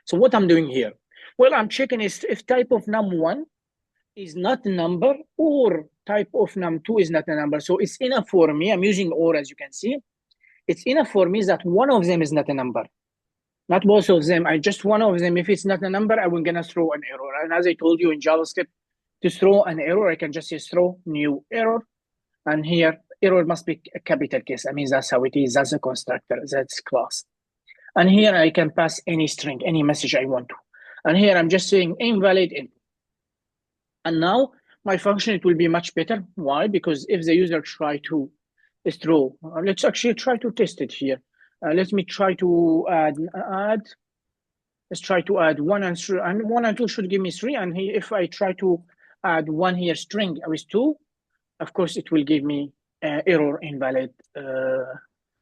So what I'm doing here? Well, I'm checking if type of num1 is not a number or type of num2 is not a number. So it's enough for me. I'm using or, as you can see. it's enough for me that one of them is not a number. Not both of them. I just one of them. If it's not a number, I'm gonna throw an error. And as I told you in JavaScript, to throw an error, I can just say throw new error. And here, error must be a capital case. I mean, that's how it is. That's a constructor. That's class. And here I can pass any string, any message I want to. And here I'm just saying invalid input. And now my function, it will be much better. Why? Because if the user try to throw, let's actually try to test it here. Let me try to add. Let's try to add 1 and 3, and 1 and 2 should give me 3. And here, if I try to add 1 here string with 2, of course it will give me error invalid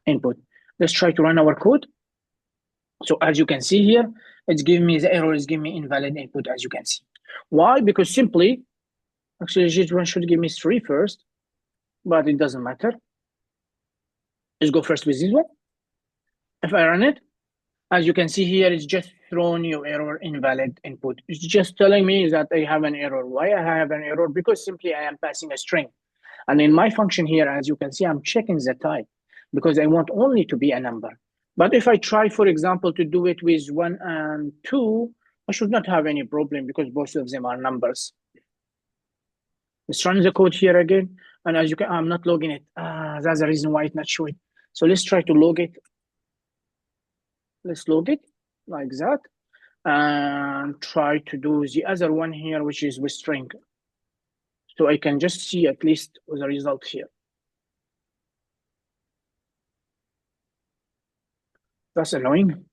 input. Let's try to run our code. So as you can see here, it's giving me the error is giving me invalid input, as you can see. Why? Because simply, actually this one should give me 3 first, but it doesn't matter. Let's go first with this one. If I run it, as you can see here, it's just thrown you error invalid input. It's just telling me that I have an error. Why I have an error? Because simply I am passing a string. And in my function here, as you can see, I'm checking the type because I want only to be a number. But if I try, for example, to do it with 1 and 2, I should not have any problem because both of them are numbers. Let's run the code here again. And as you can, I'm not logging it. That's the reason why it's not showing. So let's try to log it. Let's log it like that. And try to do the other one here, which is with string. So I can just see at least the result here. That's annoying.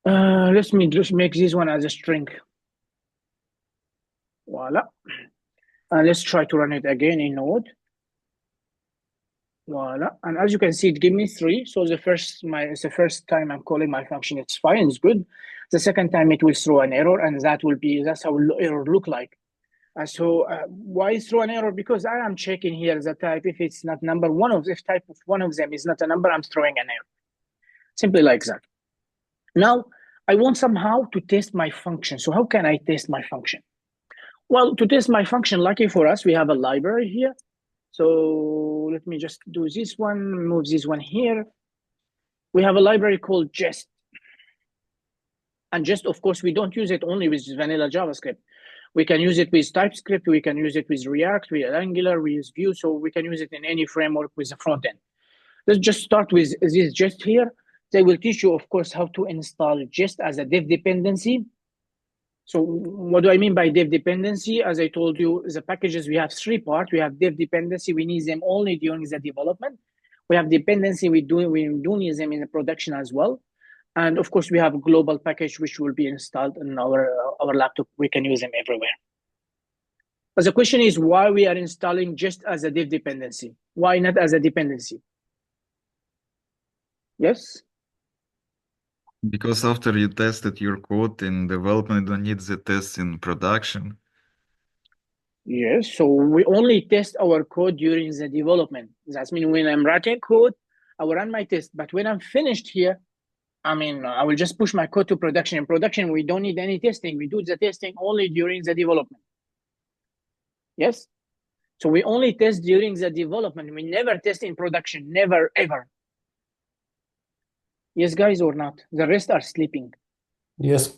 Let me just make this one as a string. Voila. And let's try to run it again in Node. Voila. And as you can see, it gave me 3. So it's the first time I'm calling my function. It's fine, it's good. The second time it will throw an error, and that's how error look like. So why throw an error? Because I am checking here the type. If it's not number, if type of one of them is not a number, I'm throwing an error. Simply like that. Now, I want somehow to test my function. So how can I test my function? Well, to test my function, lucky for us, we have a library here. So let me just do this one, move this one here. We have a library called Jest. And Jest, of course, we don't use it only with vanilla JavaScript. We can use it with TypeScript. We can use it with React, with Angular, with Vue. So we can use it in any framework with the front end. Let's just start with this Jest here. They will teach you, of course, how to install Jest as a dev dependency. So what do I mean by dev dependency? As I told you, the packages, we have 3 parts. We have dev dependency. We need them only during the development. We have dependency. We do need them in the production as well. And of course, we have a global package, which will be installed in our laptop. We can use them everywhere. But the question is why we are installing Jest as a dev dependency? Why not as a dependency? Yes? Because after you tested your code in development, you don't need the tests in production. Yes, so we only test our code during the development. That means when I'm writing code, I will run my test. But when I'm finished here, I will just push my code to production. In production, we don't need any testing. We do the testing only during the development. Yes? So we only test during the development. We never test in production, never, ever. Yes, guys, or not? The rest are sleeping. Yes.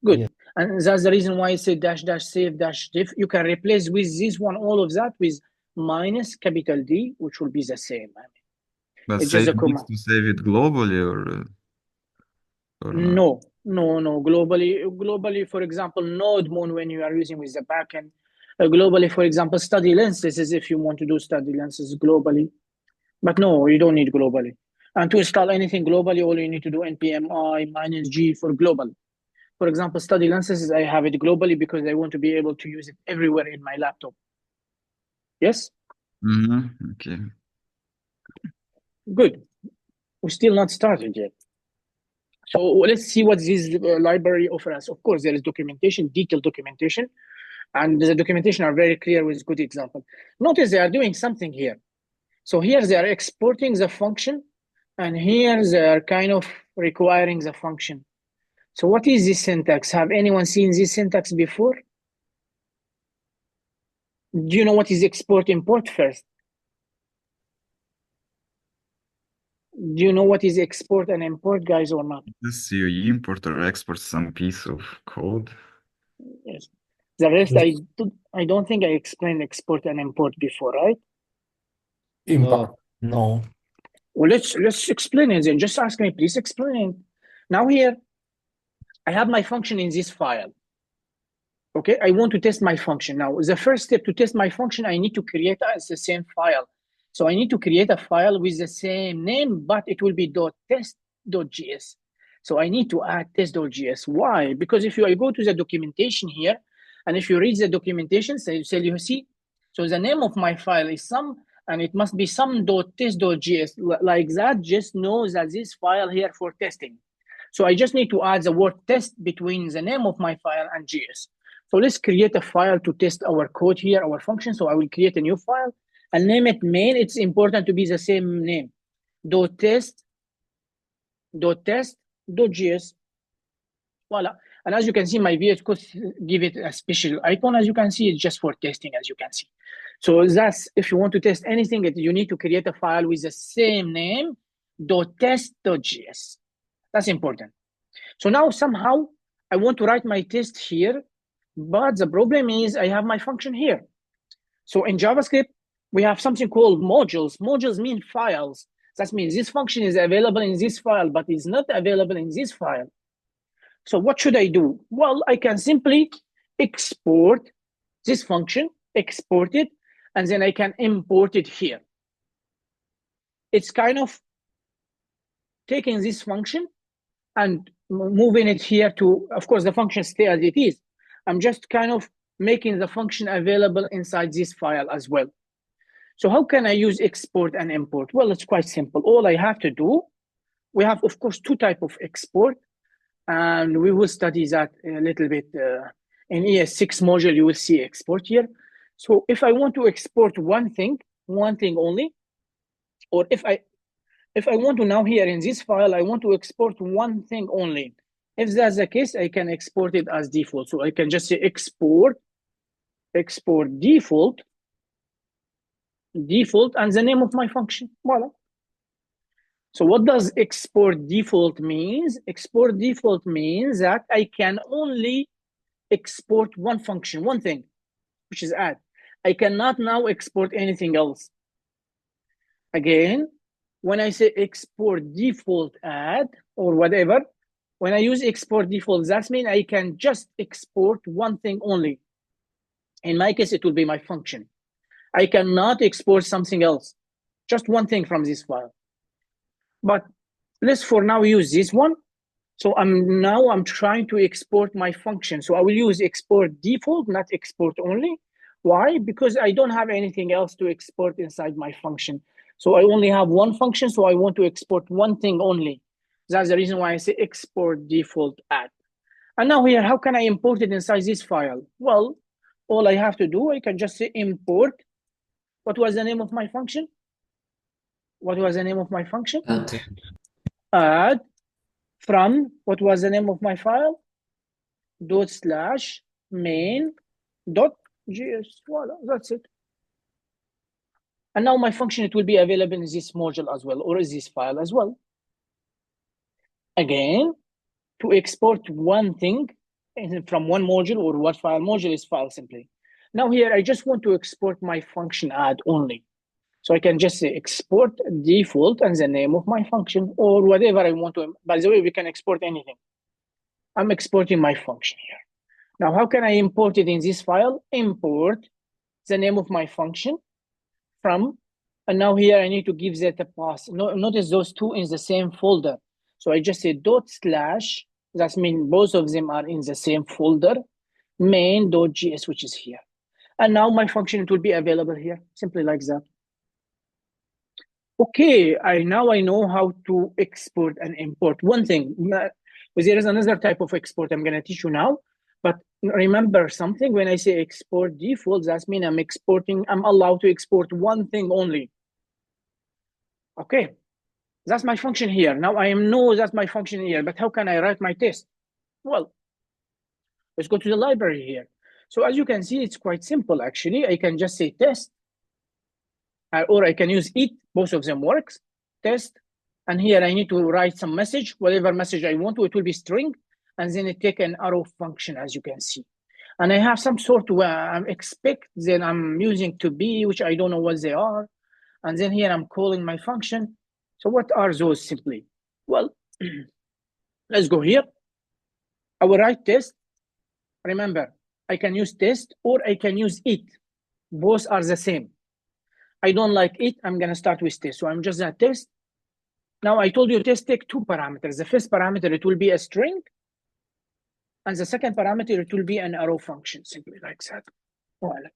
Good. Yeah. And that's the reason why I say --save -diff. You can replace with this one, all of that with -D, which will be the same. But It's just save a needs command. to save it globally or not? No. Globally, for example, NodeMoon when you are using with the backend. Globally, for example, study lenses is if you want to do study lenses globally. But no, you don't need globally. And to install anything globally, all you need to do npm i -g for global. For example, study lenses, I have it globally because I want to be able to use it everywhere in my laptop. Yes? Okay. Good. We're still not started yet. So let's see what this library offers. Of course, there is documentation, detailed documentation, and the documentation are very clear with good example. Notice they are doing something here. So here they are exporting the function, and here they are kind of requiring the function. So what is this syntax? Have anyone seen this syntax before? Do you know what is export import first? Do you know what is export and import, guys, or not? This you import or export some piece of code. Yes. The rest, I don't think I explained export and import before, right? Import. No. Well, let's explain it then. Just ask me, please explain. Now here, I have my function in this file. Okay, I want to test my function. Now, the first step to test my function, I need to create the same file. So I need to create a file with the same name, but it will be .test.js. So I need to add test.js. Why? Because if I go to the documentation here, and if you read the documentation, so you see, so the name of my file is some, and it must be some.test.js. Like that, just know that this file here for testing. So I just need to add the word test between the name of my file and JS. So let's create a file to test our code here, our function. So I will create a new file and name it main. It's important to be the same name. .test.js. Voila. And as you can see, my VS Code give it a special icon. As you can see, it's just for testing, as you can see. So that's, if you want to test anything, you need to create a file with the same name, .test.js. That's important. So now somehow I want to write my test here, but the problem is I have my function here. So in JavaScript, we have something called modules. Modules mean files. That means this function is available in this file, but is not available in this file. So what should I do? Well, I can simply export this function, export it, and then I can import it here. It's kind of taking this function and moving it here to, of course, the function stay as it is. I'm just kind of making the function available inside this file as well. So how can I use export and import? Well, it's quite simple. All I have to do, we have, of course, two types of export, and we will study that a little bit in ES6 module. You will see export here. So if I want to export one thing only, or if I want to now here in this file, I want to export one thing only. If that's the case, I can export it as default. So I can just say export default, and the name of my function. Voila. So what does export default means? Export default means that I can only export one function, one thing, which is add. I cannot now export anything else. Again, when I say export default add or whatever, when I use export default, that means I can just export one thing only. In my case, it will be my function. I cannot export something else, just one thing from this file. But let's for now use this one. So I'm trying to export my function. So I will use export default, not export only. Why? Because I don't have anything else to export inside my function. So I only have one function, so I want to export one thing only. That's the reason why I say export default add. And now here, how can I import it inside this file? Well, all I have to do, I can just say import. What was the name of my function? What was the name of my function? Add from, what was the name of my file? ./main.js. Voila, that's it. And now my function, it will be available in this module as well, or in this file as well. Again, to export one thing from one module or what file, module is file simply. Now here, I just want to export my function add only. So I can just say export default and the name of my function or whatever I want to. By the way, we can export anything. I'm exporting my function here. Now, how can I import it in this file? Import the name of my function from, and now here I need to give that a path. Notice those two in the same folder. So I just say /, that means both of them are in the same folder, main.js, which is here. And now my function, it will be available here, simply like that. Okay, now I know how to export and import. One thing, there is another type of export I'm going to teach you now. But remember something, when I say export default, that means I'm allowed to export one thing only. Okay, that's my function here. Now I know that's my function here, but how can I write my test? Well, let's go to the library here. So as you can see, it's quite simple actually. I can just say test, or I can use it, both of them works, test, And here I need to write some message, whatever message I want to, it will be string, and then it take an arrow function, as you can see. And I have some sort of expect, then I'm using to be, which I don't know what they are. And then here I'm calling my function. So what are those simply? Well, let's go here. I will write test. Remember, I can use test or I can use it. Both are the same. I don't like it. I'm going to start with test. So I'm just going to test. Now I told you test take two parameters. The first parameter, it will be a string. And the second parameter, it will be an arrow function, simply like that. Voila.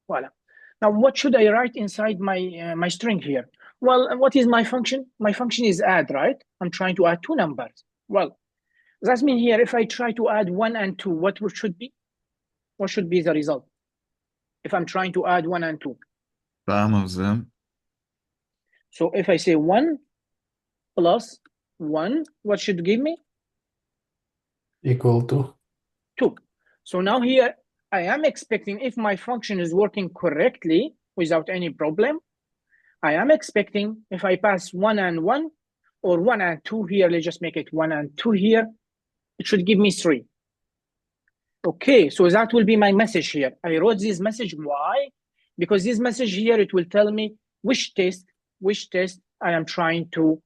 Voila. Now, what should I write inside my my string here? Well, what is my function? My function is add, right? I'm trying to add two numbers. Well, that means here, if I try to add 1 and 2, what should be? What should be the result? If I'm trying to add 1 and 2. Sum of them. So if I say 1 plus 1, what should give me? Equal to 2. So now here, I am expecting, if my function is working correctly without any problem, I am expecting if I pass 1 and 1 or 1 and 2 here, let's just make it 1 and 2 here, it should give me 3. Okay, so that will be my message here. I wrote this message. Why? Because this message here, it will tell me which test I am trying to.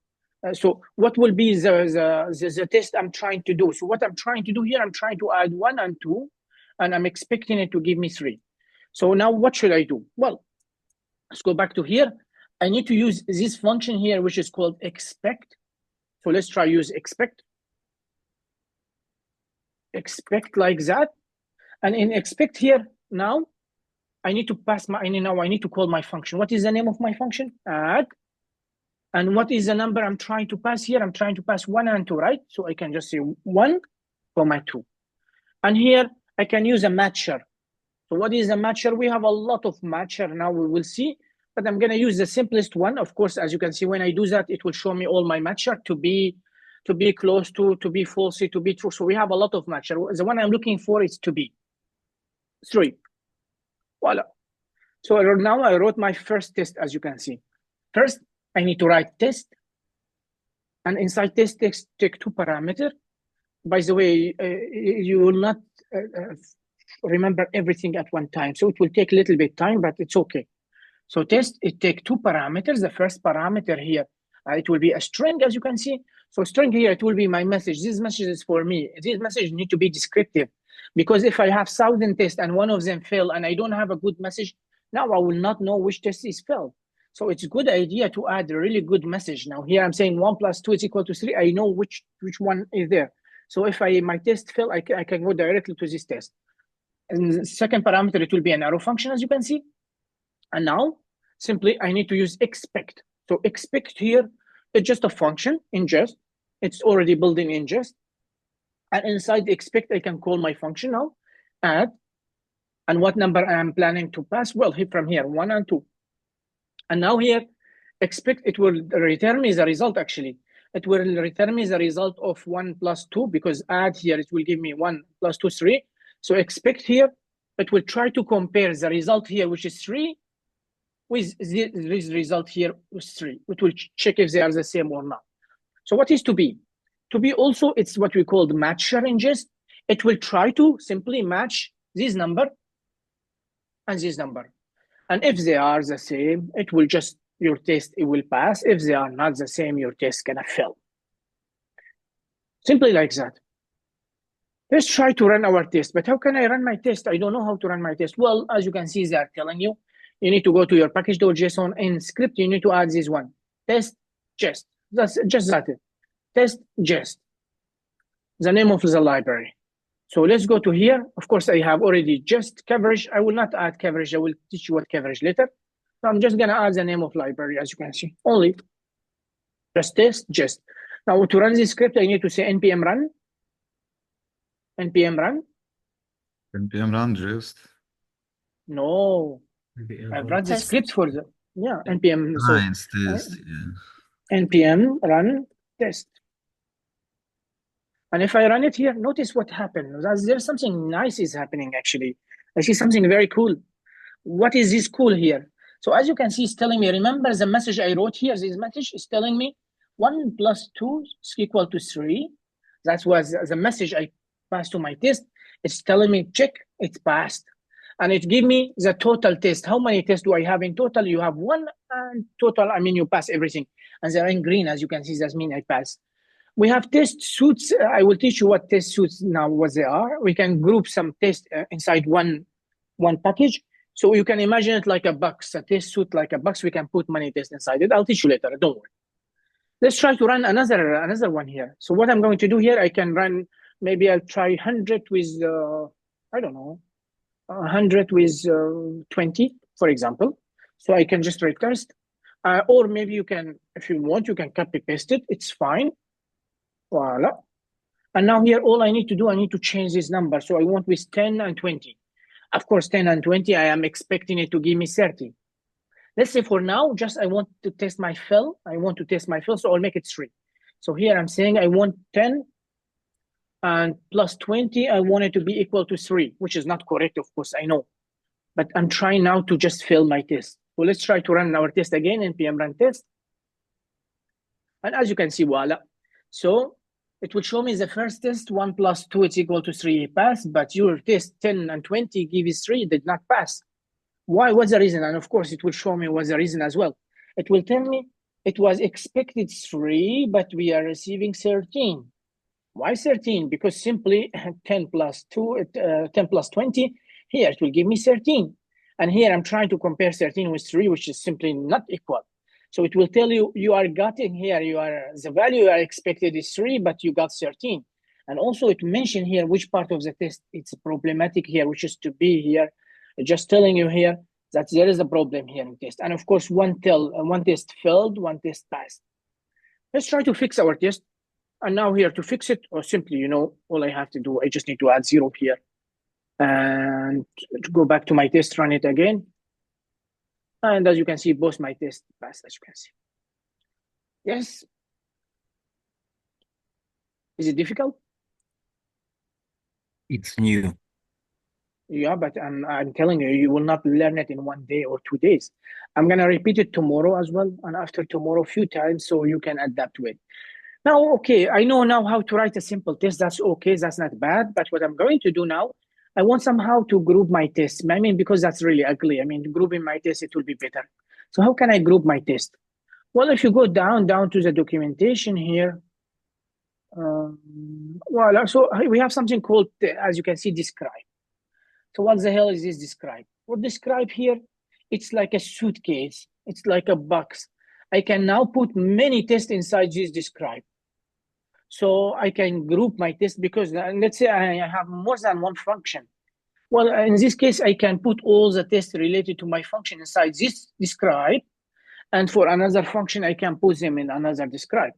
So what will be the test I'm trying to do? So what I'm trying to do here, I'm trying to add 1 and 2, and I'm expecting it to give me 3. So now what should I do? Well, let's go back to here. I need to use this function here, which is called expect. So let's try use expect. Expect like that. And in expect here, now I need to pass my, now I need to call my function. What is the name of my function? Add. And what is the number I'm trying to pass here? I'm trying to pass 1 and 2, right? So I can just say 1, 2. And here I can use a matcher. So what is a matcher? We have a lot of matcher now, we will see, but I'm going to use the simplest one. Of course, as you can see, when I do that, it will show me all my matcher to be close to be false, to be true. So we have a lot of matcher. The one I'm looking for is to be 3. Voila. So now I wrote my first test, as you can see. First, I need to write test. And inside test, take 2 parameters. By the way, you will not remember everything at one time. So it will take a little bit time, but it's okay. So test, it takes 2 parameters. The first parameter here, it will be a string, as you can see. So string here, it will be my message. This message is for me. This message need to be descriptive. Because if I have 1,000 tests and one of them fail and I don't have a good message, now I will not know which test is failed. So it's a good idea to add a really good message. Now here I'm saying 1 plus 2 is equal to 3. I know which one is there. So if my test fail, I can go directly to this test. And the second parameter, it will be an arrow function, as you can see. And now, simply, I need to use expect. So expect here, it's just a function in jest. It's already building in jest. And inside expect, I can call my function now, add. And what number I'm planning to pass? Well, from here, 1 and 2. And now here, expect, it will return me the result, actually. It will return me the result of 1 plus 2, because add here, it will give me 1 plus 2, 3. So expect here, it will try to compare the result here, which is 3, with this result here, with 3. It will check if they are the same or not. So what is to be? To be also, it's what we call the matcher in jest. It will try to simply match this number and this number. And if they are the same, it will just, your test, it will pass. If they are not the same, your test gonna fail. Simply like that. Let's try to run our test. But how can I run my test? I don't know how to run my test. Well, as you can see, they are telling you, you need to go to your package.json and script. You need to add this one, test jest. That's just that. Test jest, the name of the library. So let's go to here. Of course, I have already jest coverage. I will not add coverage. I will teach you what coverage later. So I'm just gonna add the name of library, as you can see, only just test jest. Now to run this script, I need to say npm run. npm run. npm run jest. No, I've run the script for the npm. So It's test. Yeah. npm run test. And if I run it here, notice what happened. There's something nice is happening, actually. I see something very cool. What is this cool here? So as you can see, it's telling me, remember the message I wrote here, this message is telling me 1 plus 2 is equal to 3. That was the message I passed to my test. It's telling me, check, it's passed. And it give me the total test. How many tests do I have in total? You have 1, and total, I mean, you pass everything. And they're in green, as you can see, that means I pass. We have test suits. I will teach you what test suits now, what they are. We can group some tests inside one package. So you can imagine it like a box, a test suite like a box. We can put many tests inside it. I'll teach you later, don't worry. Let's try to run another one here. So what I'm going to do here, I can run, maybe I'll try 100 with, I don't know, 100 with 20, for example. So I can just retest. Or maybe you can, if you want, you can copy paste it. It's fine. Voila. And now here, all I need to do, I need to change this number. So I want with 10 and 20. Of course, 10 and 20, I am expecting it to give me 30. Let's say for now, just I want to test my fill. I want to test my fill, so I'll make it 3. So here I'm saying I want 10 and plus 20, I want it to be equal to 3, which is not correct, of course, I know. But I'm trying now to just fill my test. So let's try to run our test again, npm run test. And as you can see, voila. So it will show me the first test, 1 plus 2 is equal to 3, pass, but your test 10 and 20 give you 3, did not pass. Why? What's the reason? And of course, it will show me what's the reason as well. It will tell me it was expected 3, but we are receiving 13. Why 13? Because simply 10 plus 20, here it will give me 13. And here I'm trying to compare 13 with 3, which is simply not equal. So it will tell you, you are getting here, the value you are expected is 3, but you got 13. And also it mentioned here which part of the test it's problematic here, which is to be here. Just telling you here that there is a problem here in test. And of course, one test failed, one test passed. Let's try to fix our test. And now here to fix it, or simply, all I have to do, I just need to add 0 here. And to go back to my test, run it again. And as you can see, both my tests passed, as you can see. Yes? Is it difficult? It's new. Yeah, but I'm telling you, you will not learn it in 1 day or 2 days. I'm going to repeat it tomorrow as well, and after tomorrow a few times, so you can adapt to it. Now, okay, I know now how to write a simple test. That's okay, that's not bad. But what I'm going to do now, I want somehow to group my tests. I mean, because that's really ugly. I mean, grouping my tests, it will be better. So how can I group my test? Well, if you go down to the documentation here, well, so we have something called, as you can see, describe. So what the hell is this describe? Well, describe here, it's like a suitcase. It's like a box. I can now put many tests inside this describe. So I can group my test because let's say I have more than one function. Well, in this case, I can put all the tests related to my function inside this describe. And for another function, I can put them in another describe.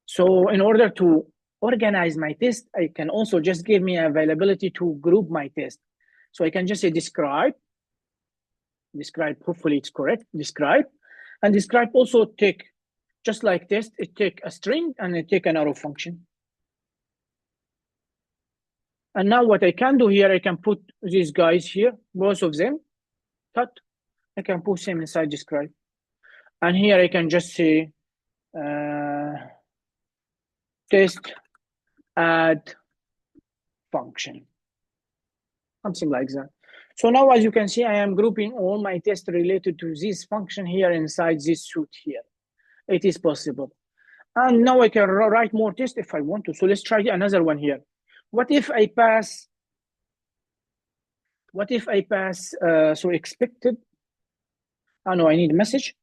So in order to organize my test, I can also just give me availability to group my test. So I can just say describe, hopefully it's correct, describe. And describe also take, just like test, it take a string and it take an arrow function. And now what I can do here, I can put these guys here, both of them, cut. I can put them inside describe. And here I can just say test add function. Something like that. So now, as you can see, I am grouping all my tests related to this function here inside this suite here. It is possible. And now I can write more tests if I want to. So let's try another one here. What if I pass, so expected, oh no, I need a message.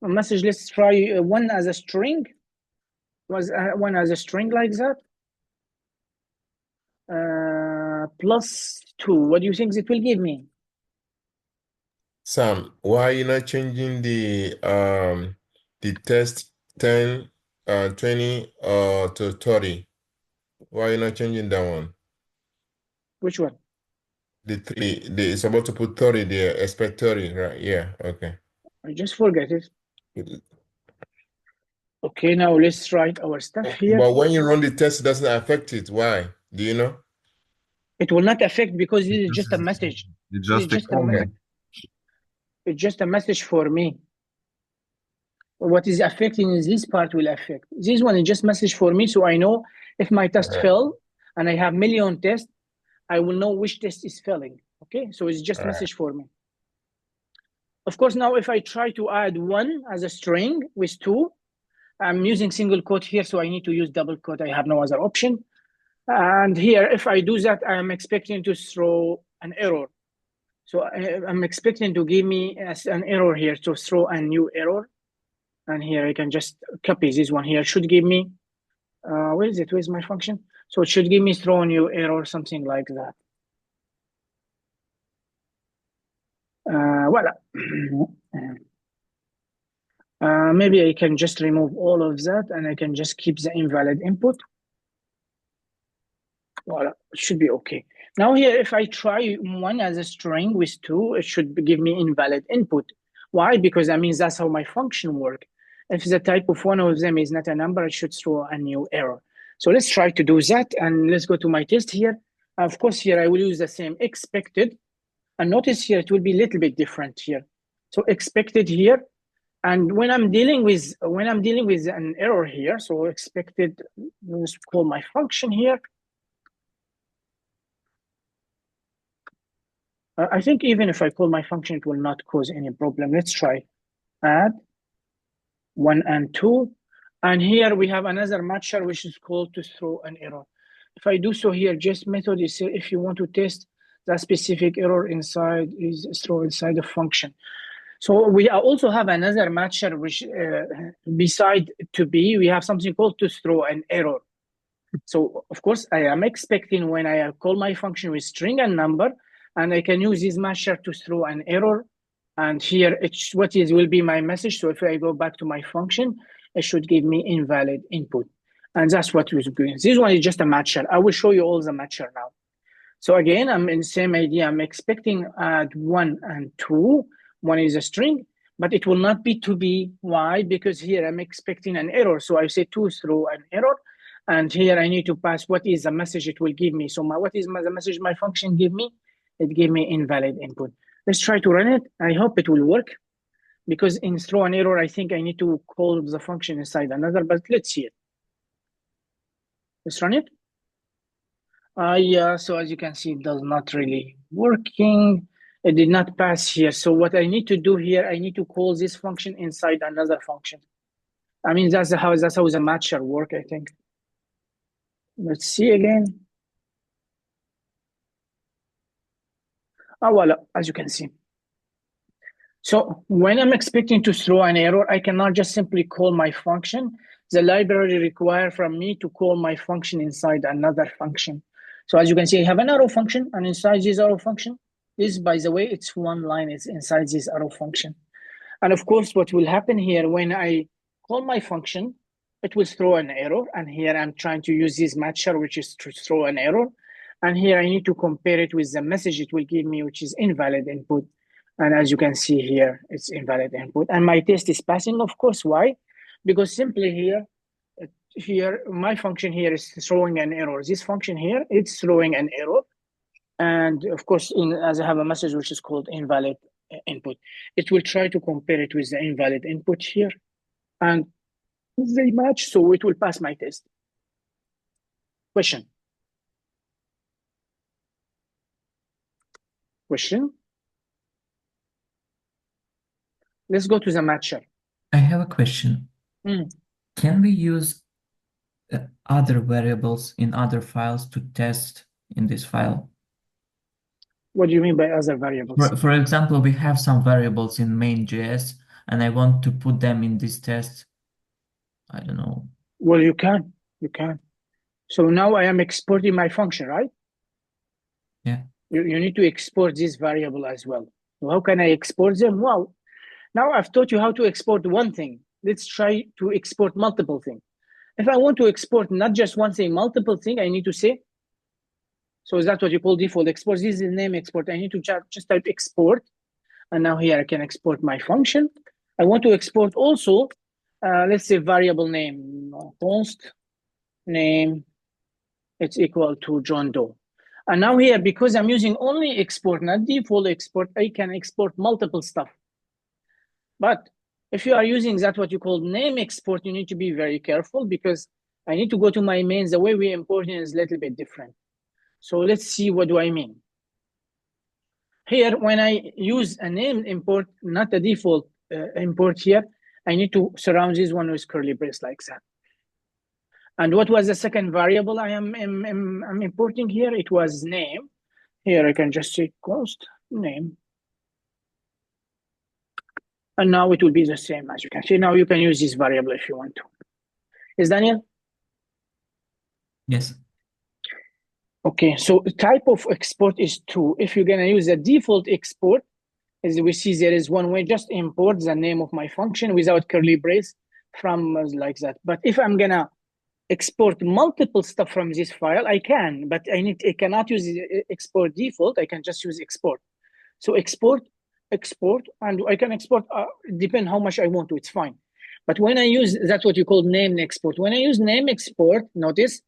A message, let's try one as a string. Was one as a string like that. Plus 2. What do you think it will give me? Sam, why are you not changing the test 10, 20 to 30? Why are you not changing that one? Which one? The 3, it's about to put 30 there, expect 30, right? Yeah, okay. I just forget it. Okay, now let's write our stuff here. But when you run the test, it doesn't affect it. Why? Do you know? It will not affect because this is just a message. It's just a comment. It's just a message for me. What is affecting is this part will affect. This one is just message for me, so I know if my test fell and I have million tests, I will know which test is failing. Okay, so it's just message for me. Of course, now if I try to add 1 as a string with 2, I'm using single quote here, so I need to use double quote. I have no other option. And here, if I do that, I'm expecting to throw an error. So I'm expecting to give me an error here, to throw a new error. And here I can just copy this one here. It should give me, where is it? Where's my function? So it should give me throw a new error, something like that. Voila. Maybe I can just remove all of that and I can just keep the invalid input. Voila, it should be okay. Now here, if I try 1 as a string with 2, it should give me invalid input. Why? Because that means that's how my function works. If the type of one of them is not a number, it should throw a new error. So let's try to do that, and let's go to my test here. Of course, here I will use the same expected, and notice here it will be a little bit different here. So expected here, and when I'm dealing with an error here, so expected, let's call my function here. I think even if I call my function, it will not cause any problem. Let's try add 1 and 2. And here we have another matcher, which is called to throw an error. If I do so here, just method is if you want to test that specific error inside, is throw inside the function. So we also have another matcher, which beside to be, we have something called to throw an error. So of course, I am expecting when I call my function with string and number, and I can use this matcher to throw an error. And here, will be my message. So if I go back to my function, it should give me invalid input. And that's what we're doing. This one is just a matcher. I will show you all the matcher now. So again, I'm in the same idea. I'm expecting add 1 and 2. 1 is a string, but it will not be to be. Why? Because here I'm expecting an error. So I say to throw an error. And here I need to pass what is the message it will give me. So what is the message my function give me? It gave me invalid input. Let's try to run it. I hope it will work, because in throw an error, I think I need to call the function inside another, but let's see it. Let's run it. Yeah, so as you can see, it does not really working. It did not pass here. So what I need to do here, I need to call this function inside another function. I mean, that's how the matcher work, I think. Let's see again. Voila, as you can see. So when I'm expecting to throw an error, I cannot just simply call my function. The library requires from me to call my function inside another function. So as you can see, I have an arrow function, and inside this arrow function, this, by the way, it's one line, it's inside this arrow function. And of course, what will happen here, when I call my function, it will throw an error. And here I'm trying to use this matcher, which is to throw an error. And here I need to compare it with the message it will give me, which is invalid input. And as you can see here, it's invalid input. And my test is passing, of course. Why? Because simply here, my function here is throwing an error. This function here, it's throwing an error. And of course, as I have a message which is called invalid input, it will try to compare it with the invalid input here. And they match, so it will pass my test. Question? Question? Let's go to the matcher. I have a question. Can we use other variables in other files to test in this file? What do you mean by other variables? For example, we have some variables in main.js, and I want to put them in this test. I don't know. Well, you can. You can. So now I am exporting my function, right? Yeah. You need to export this variable as well. So how can I export them? Well, now I've taught you how to export one thing. Let's try to export multiple things. If I want to export not just one thing, multiple things, I need to say, so that's what you call default export. This is the name export. I need to just type export. And now here I can export my function. I want to export also, let's say variable name, const name, it's equal to John Doe. And now here, because I'm using only export, not default export, I can export multiple stuff. But if you are using that what you call name export, you need to be very careful because I need to go to my mains. The way we import it is a little bit different. So let's see, what do I mean? Here, when I use a name import, not a default import here, I need to surround this one with curly brace like that. And what was the second variable I'm importing here? It was name. Here I can just say const name. And now it will be the same as you can see. Now you can use this variable if you want to. Is Daniel? Yes. Okay, so type of export is two. If you're gonna use a default export, as we see there is one way, just import the name of my function without curly brace from like that. But if I'm gonna export multiple stuff from this file, I can, but I cannot use export default. I can just use export. So export, and I can export depend how much I want to, it's fine. But when I use, that's what you call name export. When I use name export, notice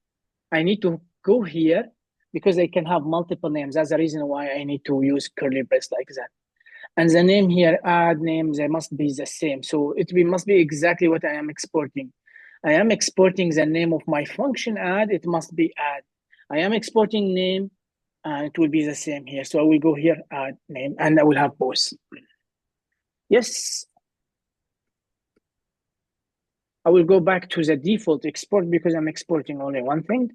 I need to go here because I can have multiple names. That's the reason why I need to use curly brace like that. And the name here, add names, they must be the same. So it must be exactly what I am exporting. I am exporting the name of my function add, it must be add. I am exporting name, and it will be the same here. So I will go here, add name, and I will have both. Yes. I will go back to the default export because I'm exporting only one thing.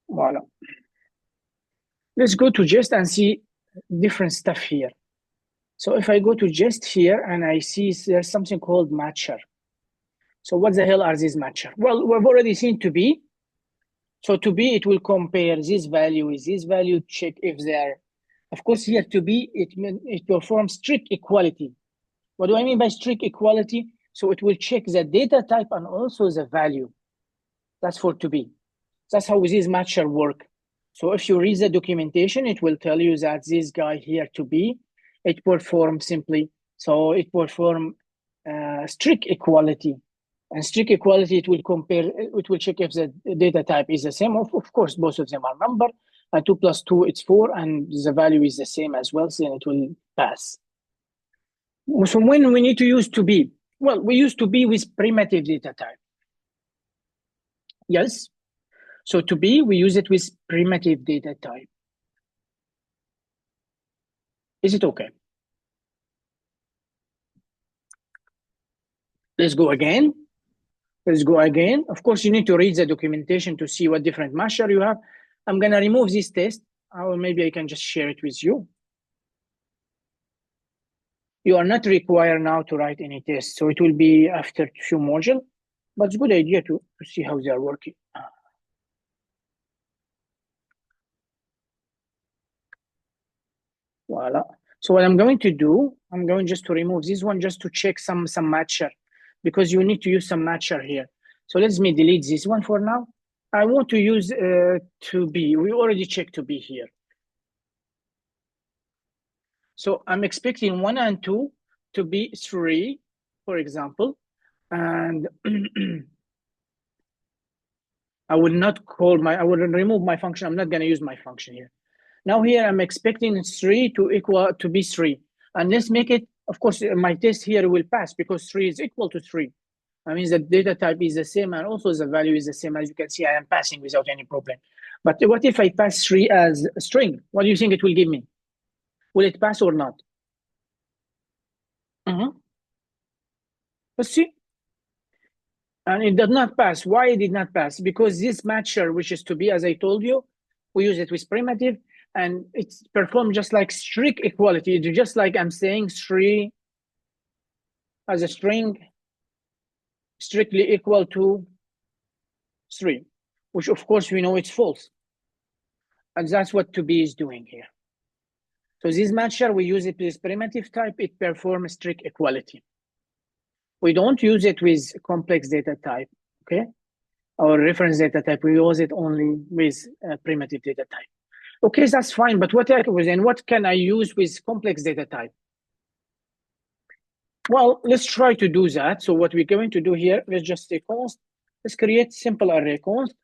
Voila. Let's go to jest and see different stuff here. So if I go to jest here and I see there's something called matcher. So what the hell are these matcher? Well, we've already seen to be. So to be, it will compare this value with this value, check if they're, of course here to be, it performs strict equality. What do I mean by strict equality? So it will check the data type and also the value. That's for to be. That's how these matcher work. So if you read the documentation, it will tell you that this guy here to be, it performs simply, so it performs strict equality. And strict equality, it will compare, it will check if the data type is the same. Of course, both of them are number, and 2 plus 2, it's 4, and the value is the same as well, so then it will pass. So when we need to use to be, well, we use to be with primitive data type. Yes. So to be, we use it with primitive data type. Is it okay? Let's go again. Let's go again. Of course, you need to read the documentation to see what different masher you have. I'm going to remove this test, or maybe I can just share it with you. You are not required now to write any test, so it will be after a few modules, but it's a good idea to see how they are working. Voila. So what I'm going to do, I'm going just to remove this one just to check some matcher, because you need to use some matcher here. So let me delete this one for now. I want to use to be. We already checked to be here. So I'm expecting 1 and 2 to be 3, for example, and I will not call I will remove my function. I'm not going to use my function here. Now here I'm expecting 3 to be 3. And let's make it, of course, my test here will pass because 3 is equal to 3. That means the data type is the same and also the value is the same. As you can see, I am passing without any problem. But what if I pass 3 as a string? What do you think it will give me? Will it pass or not? Let's see. And it did not pass. Why it did not pass? Because this matcher, which is to be, as I told you, we use it with primitive, and it's performed just like strict equality. It's just like I'm saying 3 as a string strictly equal to 3, which of course we know it's false. And that's what to be is doing here. So this matcher, we use it with primitive type, it performs strict equality. We don't use it with complex data type, okay? Or reference data type, we use it only with primitive data type. Okay, that's fine, but what can I use with complex data type? Well, let's try to do that. So what we're going to do here, let's just say const. Let's create simple array const.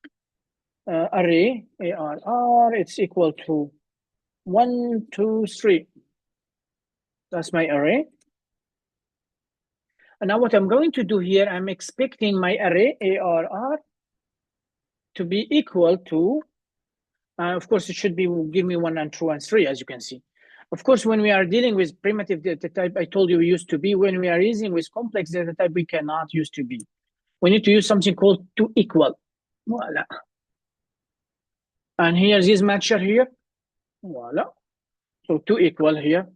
Array, ARR, it's equal to 1, 2, 3. That's my array. And now what I'm going to do here, I'm expecting my array ARR to be equal to, of course, it should be give me 1 and 2 and 3, as you can see. Of course, when we are dealing with primitive data type, I told you we used to be. When we are using with complex data type, we cannot use to be. We need to use something called to equal. Voila. And here's this matcher here. Voila. So to equal here.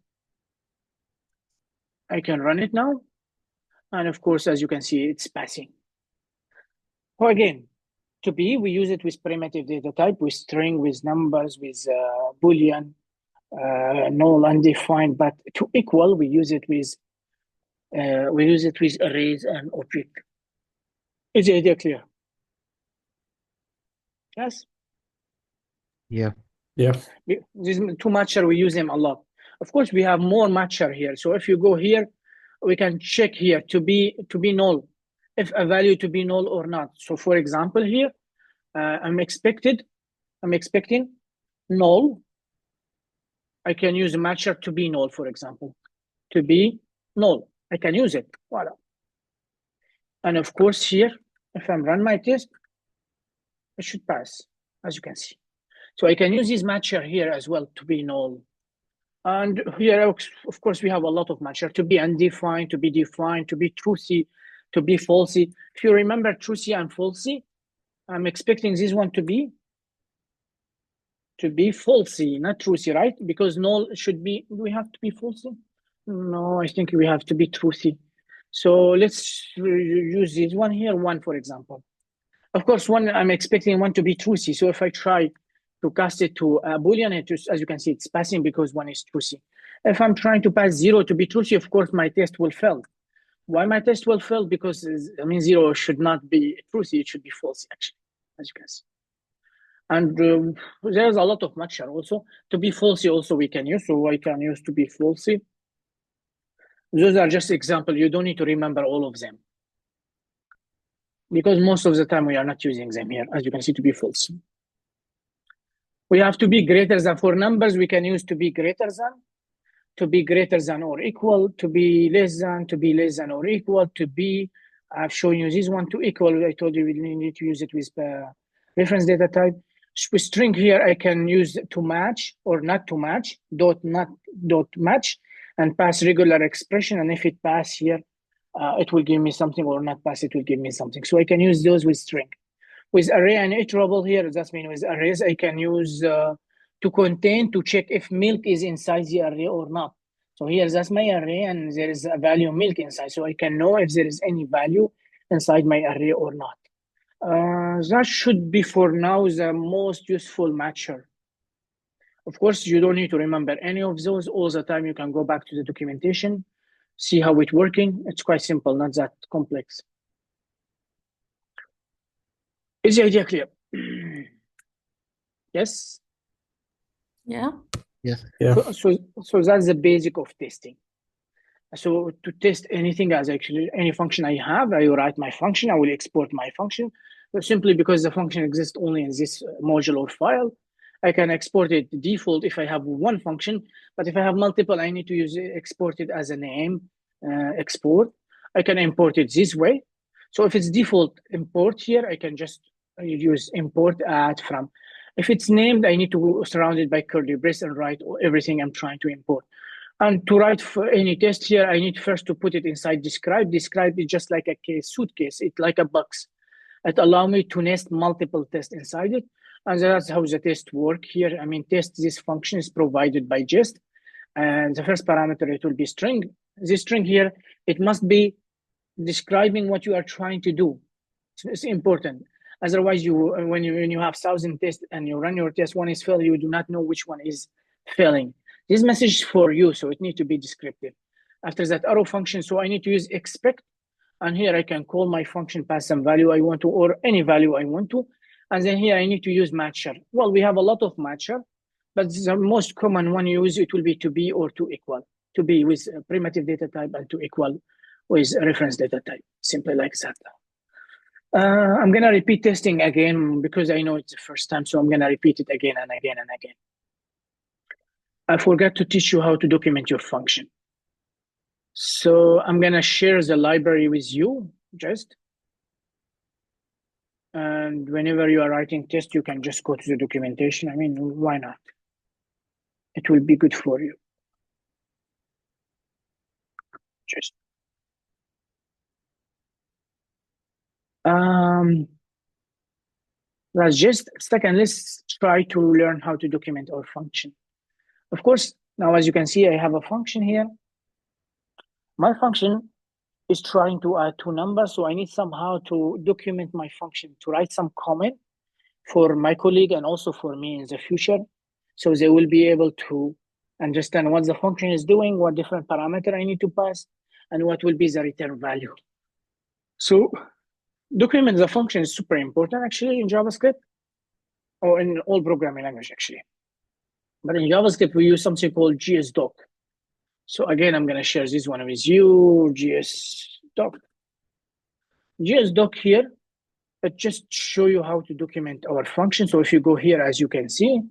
I can run it now. And of course, as you can see, it's passing. So again, to be, we use it with primitive data type, with string, with numbers, with Boolean, null, undefined. But to equal, we use it with arrays and object. Is the idea clear? Yes. Yeah. Yeah. These two matcher, we use them a lot. Of course, we have more matcher here. So if you go here, we can check here to be null, if a value to be null or not. So for example, here, I'm expecting null. I can use a matcher to be null, for example, to be null. I can use it. Voila. And of course, here, if I run my test, it should pass, as you can see. So I can use this matcher here as well to be null. And here, of course, we have a lot of matcher to be undefined, to be defined, to be truthy, to be falsy. If you remember truthy and falsy, I'm expecting this one to be falsy, not truthy, right? Because null should be, do we have to be falsy? No, I think we have to be truthy. So let's use this one here, 1, for example. Of course, one, I'm expecting 1 to be truthy. So if I try to cast it to a Boolean, as you can see, it's passing because 1 is truthy. If I'm trying to pass 0 to be truthy, of course, my test will fail. Why my test will fail? Because, I mean, 0 should not be truthy. It should be false, actually, as you can see. And there's a lot of matcher also. To be falsy also we can use. So I can use to be falsy. Those are just examples. You don't need to remember all of them, because most of the time we are not using them here, as you can see, to be false. We have to be greater than. For numbers, we can use to be greater than or equal, to be less than or equal, to be, I've shown you this one, to equal. I told you we need to use it with reference data type. With string here, I can use to match or not to match, dot match, and pass regular expression. And if it pass here, it will give me something, or not pass, it will give me something. So I can use those with string. With array and iterable here, that means with arrays, I can use to contain, to check if milk is inside the array or not. So here, that's my array, and there is a value milk inside. So I can know if there is any value inside my array or not. That should be, for now, the most useful matcher. Of course, you don't need to remember any of those all the time. You can go back to the documentation, see how it's working. It's quite simple, not that complex. Is the idea clear? Yes? Yeah. Yes. Yeah. So that's the basic of testing. So to test anything, as actually any function I have, I write my function, I will export my function. But simply because the function exists only in this module or file, I can export it default if I have one function. But if I have multiple, I need to use it, export it as a name export. I can import it this way. So if it's default import here, I can just use import add from. If it's named, I need to surround it by curly brace and write everything I'm trying to import. And to write for any test here, I need first to put it inside describe. Describe is just like a suitcase. It's like a box. It allows me to nest multiple tests inside it. And that's how the test work here. I mean, test, this function is provided by jest. And the first parameter, it will be string. This string here, it must be describing what you are trying to do. It's important. Otherwise, when you have 1,000 tests and you run your test, one is failing, you do not know which one is failing. This message is for you, so it needs to be descriptive. After that arrow function, so I need to use expect, and here I can call my function, pass some value I want to, or any value I want to, and then here I need to use matcher. Well, we have a lot of matcher, but the most common one used, it will be to be or to equal. To be with primitive data type and to equal with reference data type, simply like that. I'm gonna repeat testing again because I know it's the first time, so I'm gonna repeat it again and again and again. I forgot to teach you how to document your function. So I'm gonna share the library with you, and whenever you are writing test, you can just go to the documentation. I mean, why not? It will be good for you. That's just second. Let's try to learn how to document our function. Of course, now as you can see, I have a function here. My function is trying to add two numbers, so I need somehow to document my function, to write some comment for my colleague and also for me in the future, so they will be able to understand what the function is doing, what different parameter I need to pass, and what will be the return value. So document the function is super important actually in JavaScript, or in all programming language actually. But in JavaScript, we use something called GSDoc. So again, I'm going to share this one with you, GSDoc. GSDoc here, it just show you how to document our function. So if you go here, as you can see,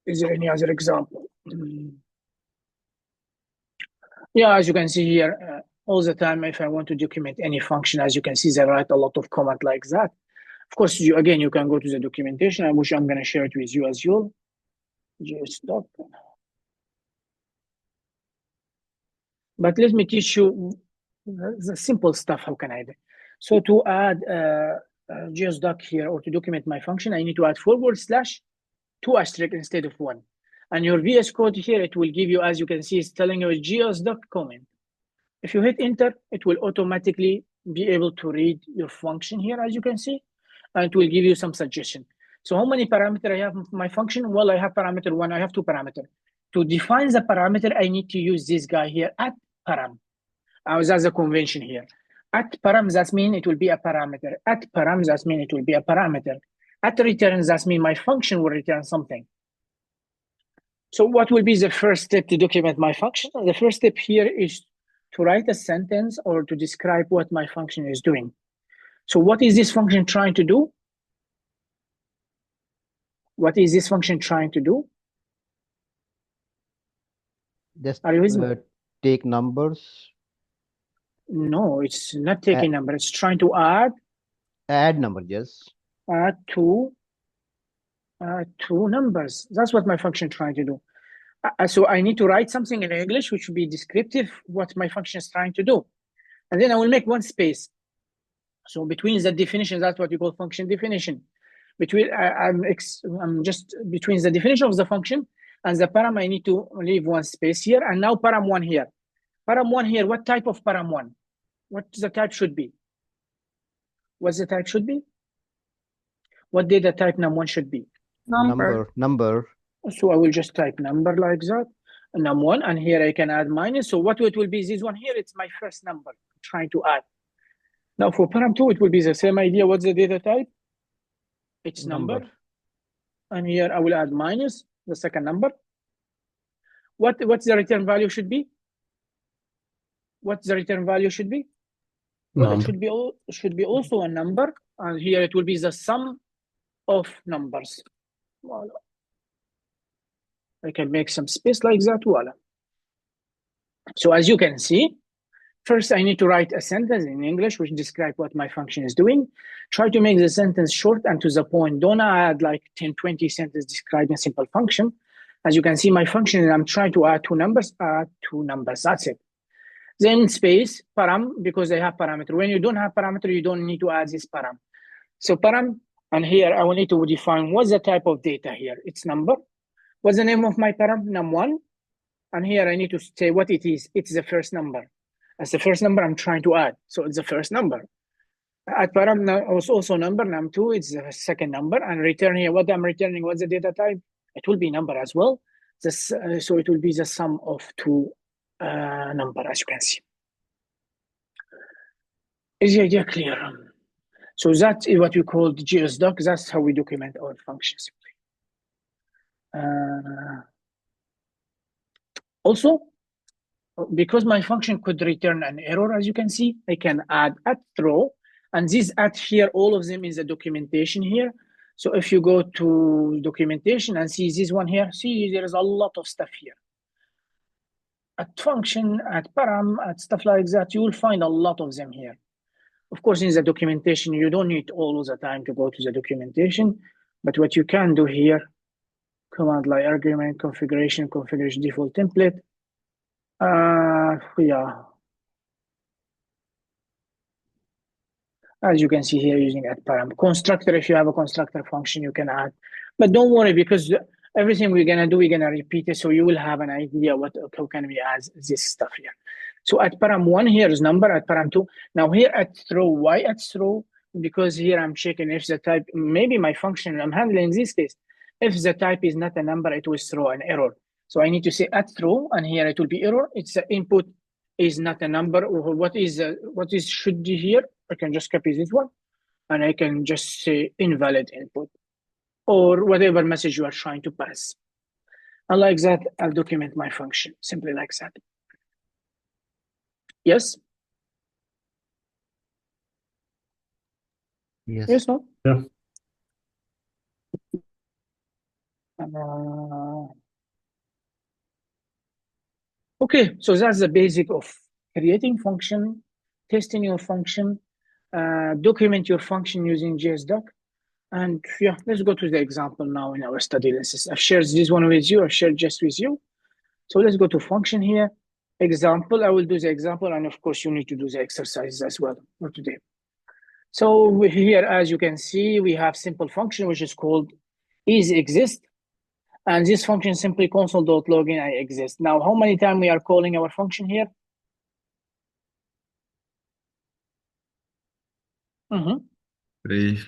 is there any other example? Yeah, as you can see here, all the time, if I want to document any function, as you can see, they write a lot of comment like that. Of course, you can go to the documentation, which I'm going to share it with you as well. GSDoc. But let me teach you the simple stuff. How can I do? So to add GSDoc here, or to document my function, I need to add /2* instead of 1. And your VS Code here, it will give you, as you can see, it's telling you a GSDoc comment. If you hit enter, it will automatically be able to read your function here, as you can see, and it will give you some suggestion. So how many parameters I have in my function? Well, I have parameter 1, I have 2 parameters. To define the parameter, I need to use this guy here, @param. That's a convention here. @param, that means it will be a parameter. @param, that means it will be a parameter. @return, that means my function will return something. So what will be the first step to document my function? The first step here is to write a sentence or to describe what my function is doing. So what is this function trying to do? What is this function trying to do? Just Are you with me? take numbers. No, it's not taking number. It's trying to add number, yes. Two numbers. That's what my function is trying to do. So I need to write something in English which will be descriptive what my function is trying to do. And then I will make one space. So between the definition, that's what you call function definition. I'm just between the definition of the function and the param, I need to leave one space here. And now param 1 here. Param 1 here, what type of param 1? What the type should be? What's the type should be? What data type num1 should be? Number. So I will just type number like that, num1, and here I can add minus. So what it will be, this one here, it's my first number I'm trying to add. Now for param2, it will be the same idea. What's the data type? It's number. And here I will add minus, the second number. What's the return value should be? What's the return value should be? Well, it should be also a number, and here it will be the sum of numbers. Voila. I can make some space like that. Voila. So as you can see, first I need to write a sentence in English which describes what my function is doing. Try to make the sentence short and to the point. Don't add like 10, 20 sentences describing a simple function. As you can see, my function, I'm trying to add two numbers. That's it. Then space, param, because I have parameter. When you don't have parameter, you don't need to add this param. So param, and here I will need to define what's the type of data here. It's number. What's the name of my param? Num1. And here I need to say what it is. It's the first number. That's the first number I'm trying to add. So it's the first number. At param also number, num2, it's the second number. And return here, what I'm returning, what's the data type? It will be number as well. So it will be the sum of two number, as you can see. Is the idea clear? So that is what we call the GSDoc. That's how we document our functions. Also, because my function could return an error, as you can see, I can add @throw, and this here, all of them is the documentation here. So if you go to documentation and see this one here, see there is a lot of stuff here. at function, at param, at stuff like that, you will find a lot of them here. Of course, in the documentation, you don't need all the time to go to the documentation, but what you can do here, command like argument, configuration default template. Yeah. As you can see here, using add param. Constructor, if you have a constructor function, you can add. But don't worry, because everything we're gonna do, we're gonna repeat it, so you will have an idea how can we add this stuff here. So at param 1, here is number, at param 2. Now here at throw, why at throw? Because here I'm checking if the type, maybe my function I'm handling in this case, if the type is not a number, it will throw an error. So I need to say at throw, and here it will be error. It's the input is not a number, or what is should be here. I can just copy this one, and I can just say invalid input, or whatever message you are trying to pass. And like that, I'll document my function, simply like that. Yes? Yes. Yes, no? Yeah. Okay, so that's the basic of creating function, testing your function, document your function using JSDoc. And yeah, let's go to the example now in our study list. I've shared this one with you, I've shared just with you. So let's go to function here. Example, I will do the example, and of course you need to do the exercises as well for today. So here, as you can see, we have simple function, which is called isExist. And this function simply console.login I exist. Now, how many times we are calling our function here? Three.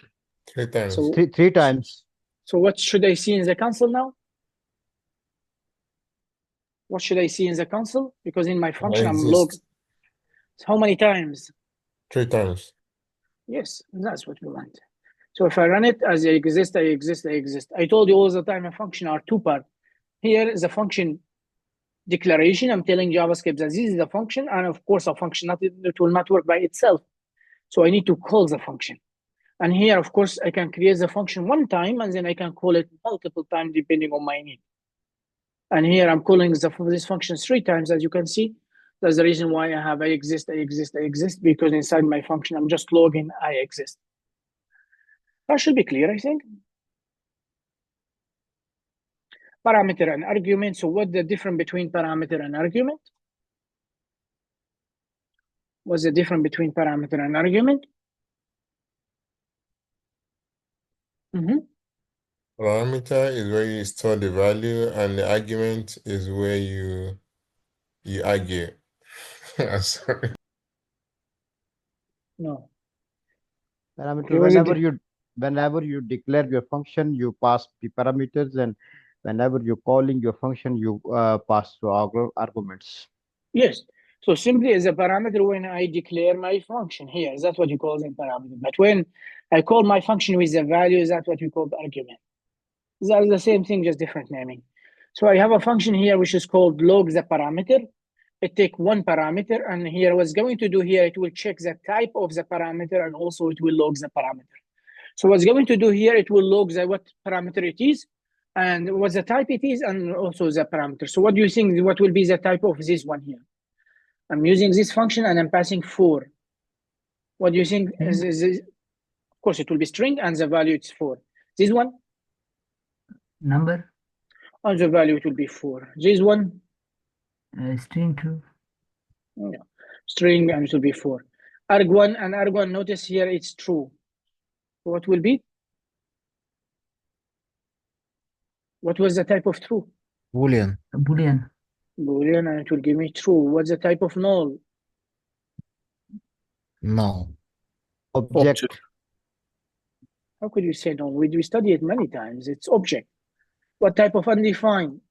Three times. So, Three times. so what should I see in the console now? What should I see in the console? Because in my function, I'm logged. How many times? 3 times. Yes, that's what we want. So if I run it as I exist, I exist, I exist. I told you all the time a function are 2 parts. Here is a function declaration. I'm telling JavaScript that this is the function, and of course a function it will not work by itself. So I need to call the function. And here, of course, I can create the function 1 time, and then I can call it multiple times depending on my need. And here I'm calling this function 3 times, as you can see. That's the reason why I have I exist, because inside my function, I'm just logging I exist. That should be clear, I think. Parameter and argument. So what's the difference between parameter and argument? What's the difference between parameter and argument? Parameter is where you store the value, and the argument is where you argue. Sorry. No. Parameter, whenever you declare your function, you pass the parameters, and whenever you're calling your function, you pass the arguments. Yes. So simply as a parameter when I declare my function here, that's what you call the parameter. But when I call my function with a value, that's what we call the argument. That's the same thing, just different naming. So I have a function here which is called log the parameter. It takes 1 parameter, and here what's going to do here, it will check the type of the parameter, and also it will log the parameter. So what's going to do here, it will log what parameter it is, and what the type it is, and also the parameter. So what do you think, what will be the type of this one here? I'm using this function and I'm passing 4. What do you think? Of course, it will be string, and the value is 4. This one? Number. And the value it will be 4. This one? String 2. Yeah. String, and it will be 4. Arg1 and arg1, notice here it's true. What will be? What was the type of true? Boolean. Boolean. Boolean, and it will give me true. What's the type of null? No. Object. How could you say null? We study it many times. It's object. What type of undefined?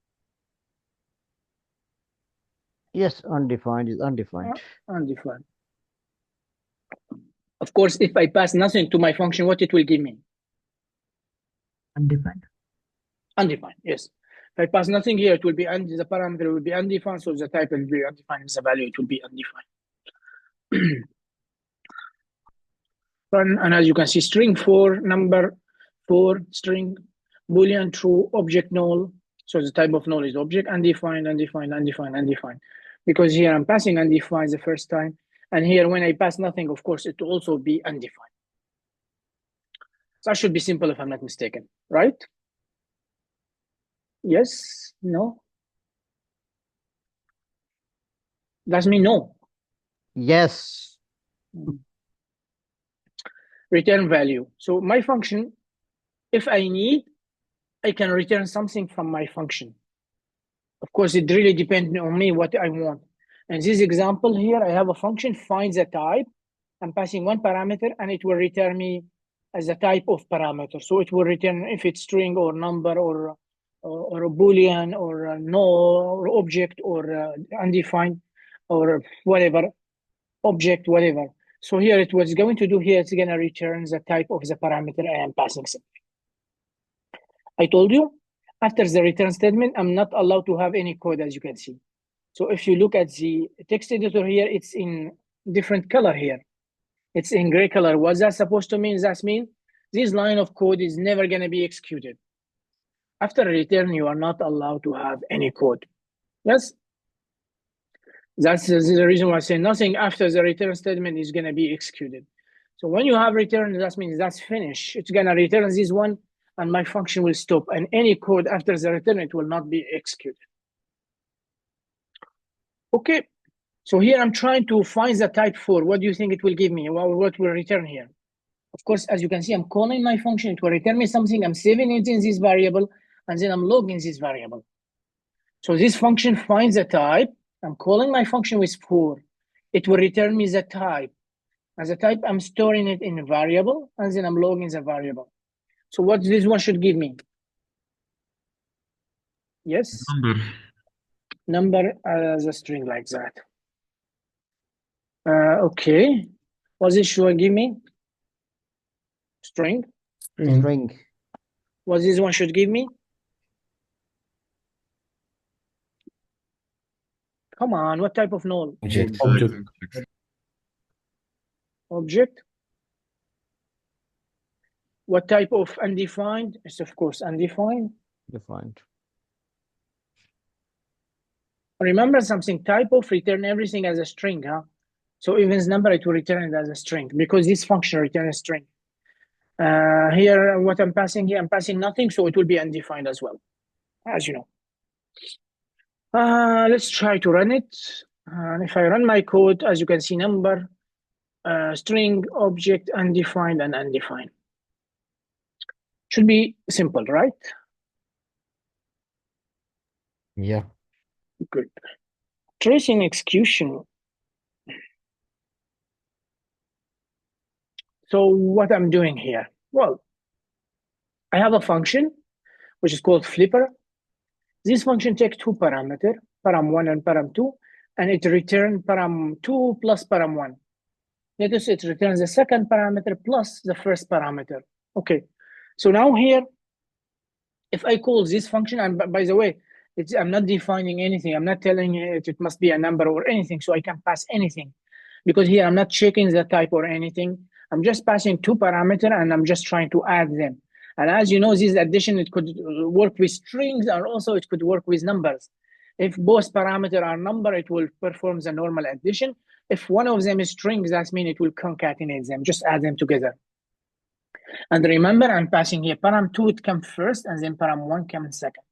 Yes, undefined is undefined. Undefined. Of course, if I pass nothing to my function, what it will give me? Undefined. Undefined, yes. If I pass nothing here, it will be the parameter will be undefined, so the type will be undefined, the value it will be undefined. And as you can see, string 4, number 4, string, Boolean, true, object null. So the type of null is object, undefined, undefined, undefined, undefined. because here I'm passing undefined the first time, and here when I pass nothing, of course, it will also be undefined. So that should be simple if I'm not mistaken, right? Yes? No? That's me, no. Yes. Return value. So my function, if I need, I can return something from my function. Of course, it really depends on me what I want. In this example here, I have a function, finds a type. I'm passing one parameter, and it will return me as a type of parameter. So it will return if it's string or number or a boolean or a null or object or undefined or whatever, object, whatever. So here it was going to do here, it's going to return the type of the parameter I am passing something. I told you, after the return statement, I'm not allowed to have any code, as you can see. So if you look at the text editor here, it's in different color here. It's in gray color. What's that supposed to mean? That means this line of code is never going to be executed. After return, you are not allowed to have any code. Yes? That's the reason why I say nothing after the return statement is going to be executed. So when you have return, that means that's finished. It's going to return this one, and my function will stop. And any code after the return, it will not be executed. Okay. So here I'm trying to find the type 4. What do you think it will give me? Well, what will return here? Of course, as you can see, I'm calling my function. It will return me something. I'm saving it in this variable, and then I'm logging this variable. So this function finds a type. I'm calling my function with 4. It will return me the type. As a type, I'm storing it in a variable, and then I'm logging the variable. So what this one should give me? Yes? Number as a string like that. Okay. What this should give me? String. String. What this one should give me? Come on, what type of null? Object. Object. What type of undefined? It's of course undefined. Defined. Remember something, type of return everything as a string, huh? So even this number, it will return it as a string because this function returns a string. Here, what I'm passing here, I'm passing nothing, so it will be undefined as well, as you know. Let's try to run it. And if I run my code, as you can see, number, string, object, undefined, and undefined. Should be simple, right? Yeah. Good. Tracing execution. So what I'm doing here? Well, I have a function which is called flipper. This function takes 2 parameters, param1 and param2, and it returns param2 plus param1. Notice it returns the second parameter plus the first parameter. Okay, so now here, if I call this function, and by the way, I'm not defining anything. I'm not telling it must be a number or anything, so I can pass anything. Because here I'm not checking the type or anything. I'm just passing 2 parameters and I'm just trying to add them. And as you know, this addition, it could work with strings and also it could work with numbers. If both parameters are number, it will perform the normal addition. If one of them is strings, that means it will concatenate them, just add them together. And remember, I'm passing here param2, it comes first, and then param1 comes second.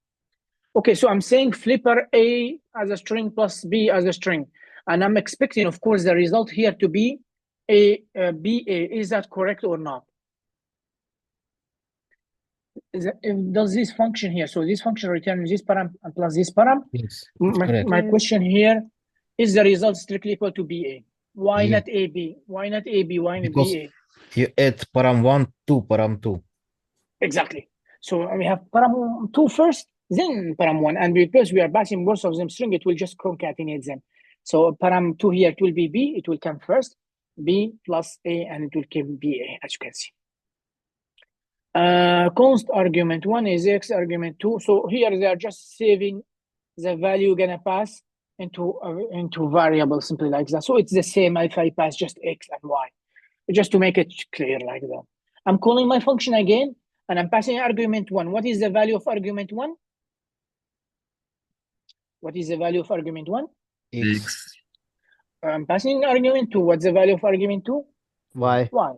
Okay, so I'm saying flipper A as a string plus B as a string. And I'm expecting, of course, the result here to be BA. Is that correct or not? Does this function here, so this function returns this param plus this param? Yes, My question here, is the result strictly equal to BA? Why Yeah. not AB? Why not AB? Why not Because BA? you add param1 to param2. Exactly. So we have param2 first, then param1. And because we are passing both of them string, it will just concatenate them. So param2 here, it will be B, it will come first, B plus A, and it will come BA, as you can see. Const argument 1 is X argument 2. So here they are just saving the value gonna pass into variable, simply like that. So it's the same if I pass just X and Y, just to make it clear like that. I'm calling my function again, and I'm passing argument 1. What is the value of argument 1? What is the value of argument 1? X. I'm passing argument 2. What's the value of argument 2? Y. Y.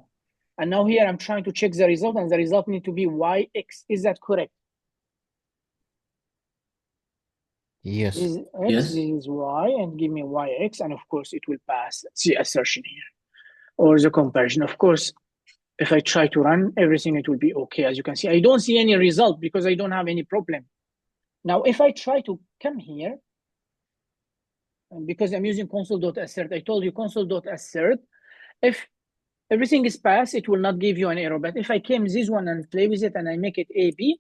And now here I'm trying to check the result, and the result need to be yx. Is that correct? Yes. This is x, Yes. this is y, and give me yx, and of course it will pass the assertion here, or the comparison. Of course, if I try to run everything, it will be okay. As you can see, I don't see any result because I don't have any problem. Now, if I try to come here, and because I'm using console.assert, I told you console.assert, if everything is passed, it will not give you an error. But if I came this one and play with it and I make it AB,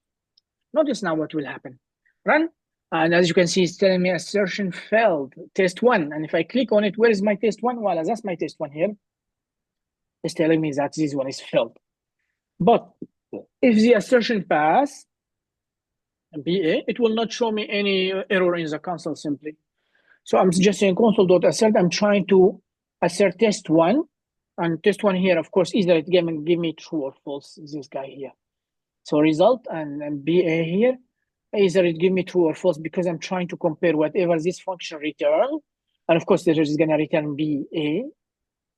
notice now what will happen. Run, and as you can see, it's telling me assertion failed, test 1. And if I click on it, where is my test 1? Well, that's my test 1 here. It's telling me that this one is failed. But if the assertion pass, BA, it will not show me any error in the console simply. So I'm just saying console.assert, I'm trying to assert test 1. And test 1 here, of course, either it give me true or false, this guy here. So result and BA here, either it give me true or false because I'm trying to compare whatever this function return. And of course, there is going to return BA.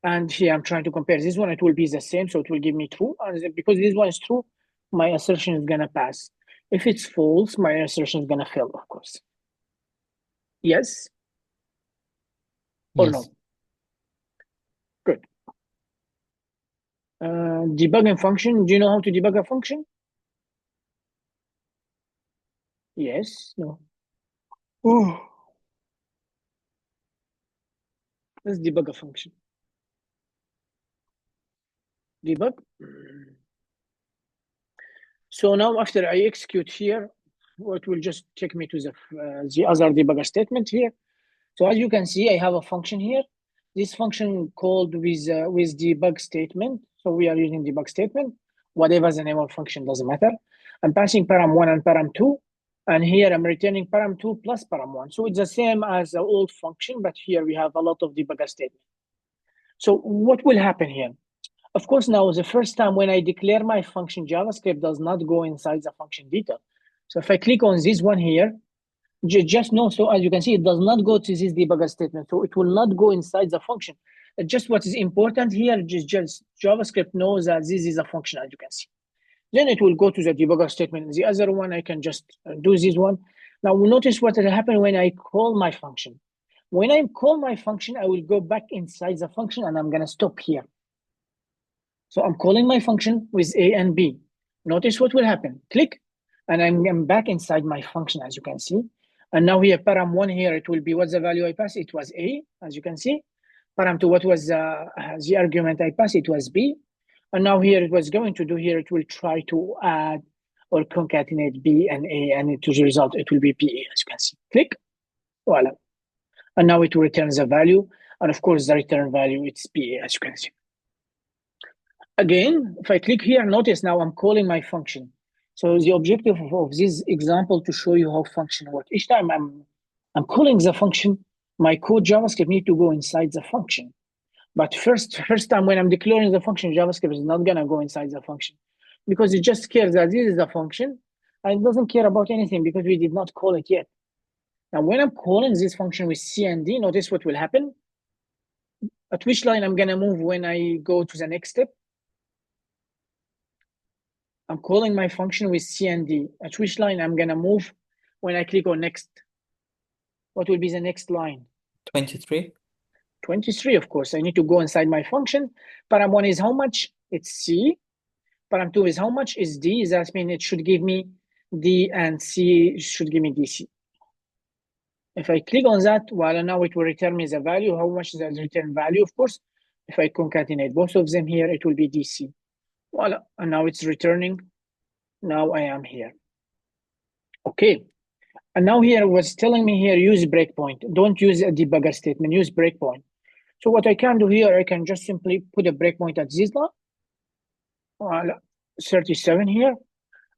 And here I'm trying to compare this one, it will be the same, so it will give me true. And because this one is true, my assertion is going to pass. If it's false, my assertion is going to fail, of course. Yes? Or Yes. no? Good. Debugging function. Do you know how to debug a function? Yes. No. Oh. Let's debug a function. Debug. So now after I execute here, it will just take me to the other debugger statement here. So as you can see, I have a function here. This function called with debug statement. So we are using debug statement. Whatever the name of function doesn't matter. I'm passing param1 and param2. And here I'm returning param2 plus param1. So it's the same as the old function, but here we have a lot of debugger statement. So what will happen here? Of course, now the first time when I declare my function, JavaScript does not go inside the function detail. So if I click on this one here, just know, so as you can see, it does not go to this debugger statement. So it will not go inside the function. Just what is important here, just JavaScript knows that this is a function, as you can see. Then it will go to the debugger statement. The other one, I can just do this one. Now notice what will happen when I call my function. When I call my function, I will go back inside the function and I'm gonna stop here. So I'm calling my function with A and B. Notice what will happen. Click, and I'm back inside my function, as you can see. And now here, param1 here, it will be what's the value I passed? It was A, as you can see. Param2, what was the argument I passed? It was B. And now here, it was going to do here, it will try to add or concatenate B and A, and to the result, it will be PA, as you can see. Click, voila. And now it will return the value. And of course, the return value, it's PA, as you can see. Again, if I click here, notice now I'm calling my function. So the objective of this example to show you how function works. Each time I'm calling the function, my code JavaScript need to go inside the function. But first time when I'm declaring the function, JavaScript is not gonna go inside the function because it just cares that this is the function and it doesn't care about anything because we did not call it yet. Now, when I'm calling this function with C and D, notice what will happen. At which line I'm gonna move when I go to the next step. I'm calling my function with C and D. At which line I'm gonna move when I click on next? What will be the next line? 23. 23, of course. I need to go inside my function. Param1 is how much? It's C. Param2 is how much? Is D. That means it should give me D and C should give me DC. If I click on that, well, now it will return me the value. How much is the return value? Of course, if I concatenate both of them here, it will be DC. Voila, and now it's returning. Now I am here. Okay, and now here was telling me here, use breakpoint. Don't use a debugger statement, use breakpoint. So what I can do here, I can just simply put a breakpoint at this line. Voila, 37 here,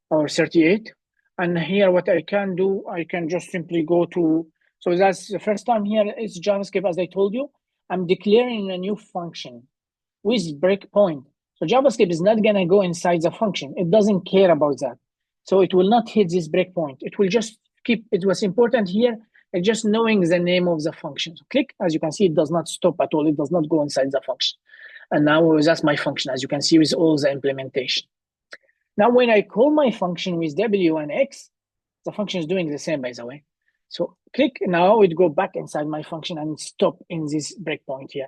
or 38. And here what I can do, I can just simply go to, so that's the first time here, it's JavaScript, as I told you. I'm declaring a new function with breakpoint. So JavaScript is not gonna go inside the function. It doesn't care about that. So it will not hit this breakpoint. It will just keep, it was important here, It's just knowing the name of the function. So click, as you can see, it does not stop at all. It does not go inside the function. And now that's my function, as you can see, with all the implementation. Now, when I call my function with W and X, the function is doing the same, by the way. So click, now it go back inside my function and stop in this breakpoint here.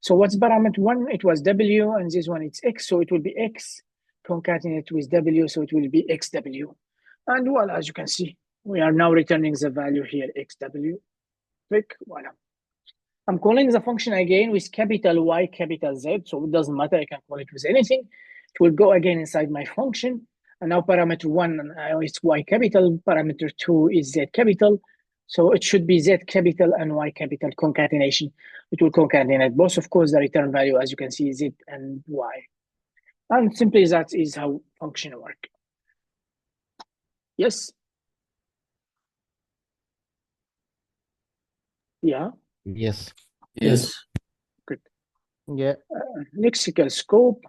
So what's parameter 1? It was W, and this one it's X, so it will be X concatenate with W, so it will be XW. And well, as you can see, we are now returning the value here, XW. Click, voila. I'm calling the function again with capital Y, capital Z, so it doesn't matter, I can call it with anything. It will go again inside my function. And now parameter 1 is Y capital, parameter 2 is Z capital. So it should be Z capital and Y capital concatenation. It will concatenate both, of course, the return value, as you can see, Z and Y. And simply that is how function work. Yes? Yeah? Yes. Yes. Good. Yeah. Lexical scope.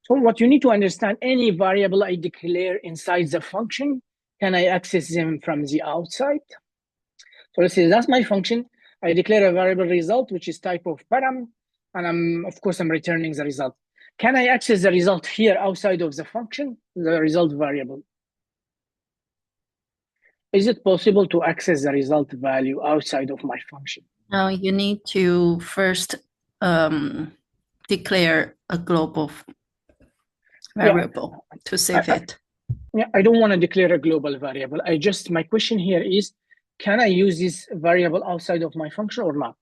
So what you need to understand, any variable I declare inside the function, can I access them from the outside? So let's say that's my function. I declare a variable result, which is type of param, and of course I'm returning the result. Can I access the result here outside of the function, the result variable? Is it possible to access the result value outside of my function? Now you need to first declare a global variable to save it. Yeah, I don't want to declare a global variable. My question here is, can I use this variable outside of my function or not?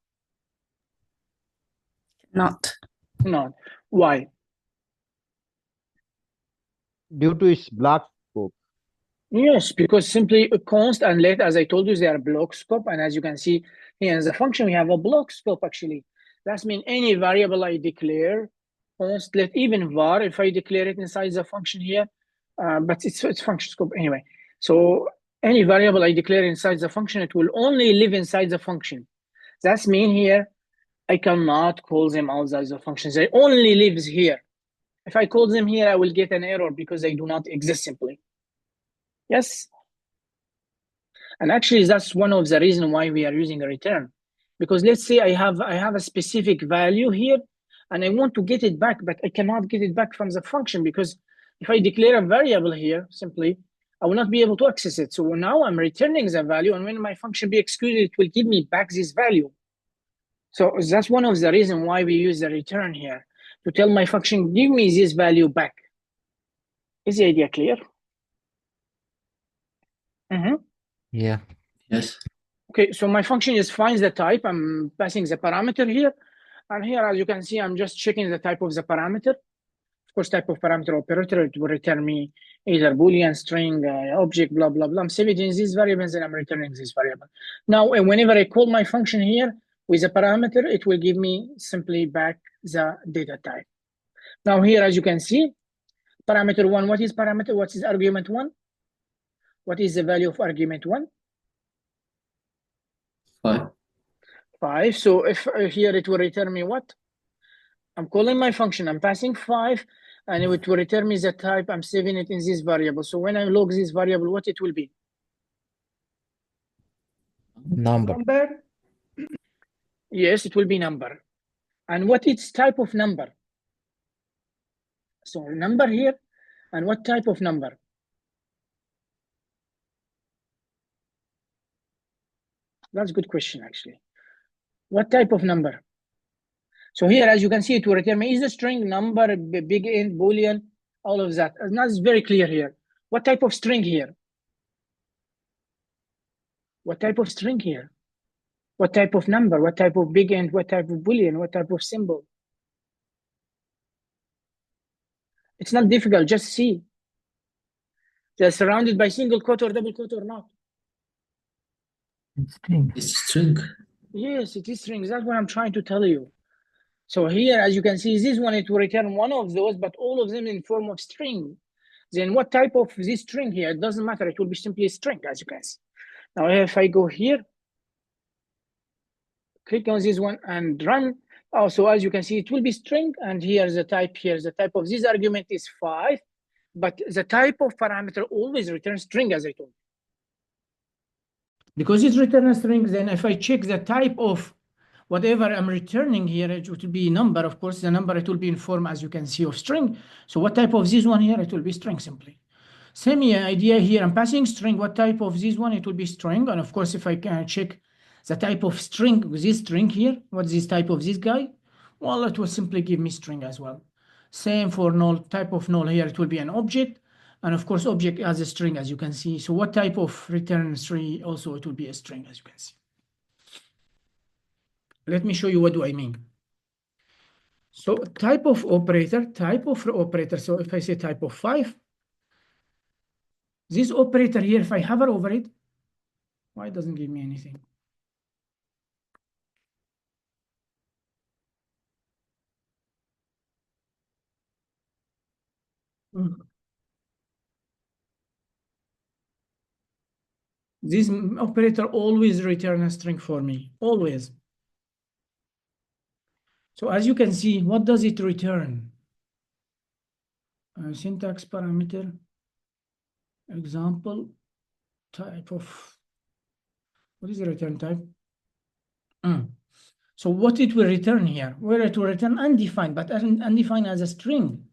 Not. No. Why? Due to its block scope. Yes, because simply a const and let, as I told you, they are block scope. And as you can see here in the function, we have a block scope actually. That means any variable I declare, const, let, even var, if I declare it inside the function here, but it's function scope anyway. So any variable I declare inside the function, it will only live inside the function. That means here, I cannot call them outside the functions. They only lives here. If I call them here, I will get an error because they do not exist simply. Yes. And actually, that's one of the reasons why we are using a return. Because let's say I have a specific value here, and I want to get it back, but I cannot get it back from the function because if I declare a variable here, simply, I will not be able to access it. So now I'm returning the value, and when my function be executed, it will give me back this value. So that's one of the reasons why we use the return here, to tell my function, give me this value back. Is the idea clear? Yeah. Yes. Okay, so my function is finds the type. I'm passing the parameter here. And here, as you can see, I'm just checking the type of the parameter. Of course, type of parameter operator, it will return me either Boolean, string, object, blah, blah, blah. I'm saving these variables and I'm returning this variable. Now, whenever I call my function here with a parameter, it will give me simply back the data type. Now here, as you can see, parameter 1, what is parameter? What is argument 1? What is the value of argument 1? 5. 5. So if here it will return me what? I'm calling my function, I'm passing 5, and it will return me the type. I'm saving it in this variable. So when I log this variable, what it will be? Number. Yes, it will be number. And what is type of number? So number here, and what type of number? That's a good question, actually. What type of number? So here, as you can see, it will return me is a string, number, big int, Boolean, all of that. And that's very clear here. What type of string here? What type of string here? What type of number? What type of big int? What type of Boolean? What type of symbol? It's not difficult, just see. They're surrounded by single quote or double quote or not. It's string. It's string. Yes, it is string. That's what I'm trying to tell you. So here, as you can see, this one, it will return one of those, but all of them in form of string. Then what type of this string here? It doesn't matter. It will be simply a string, as you can see. Now, if I go here, click on this one and run. Also, as you can see, it will be string. And here's the type here. The type of this argument is 5. But the type of parameter always returns string, as I told you. Because it returns a string, then if I check the type of whatever I'm returning here, it will be number. Of course, the number, it will be in form, as you can see, of string. So what type of this one here? It will be string simply. Same idea here. I'm passing string. What type of this one? It will be string. And of course, if I can check the type of string, this string here, what's this type of this guy? Well, it will simply give me string as well. Same for null, type of null here, it will be an object. And of course, object as a string, as you can see. So what type of return string? Also, it will be a string, as you can see. Let me show you what do I mean. So type of operator. So if I say type of 5, this operator here, if I hover over it, why it doesn't give me anything? This operator always return a string for me, always. So as you can see, what does it return? Syntax parameter, example, type of, what is the return type? So what it will return here? Where it will return undefined, but undefined as a string.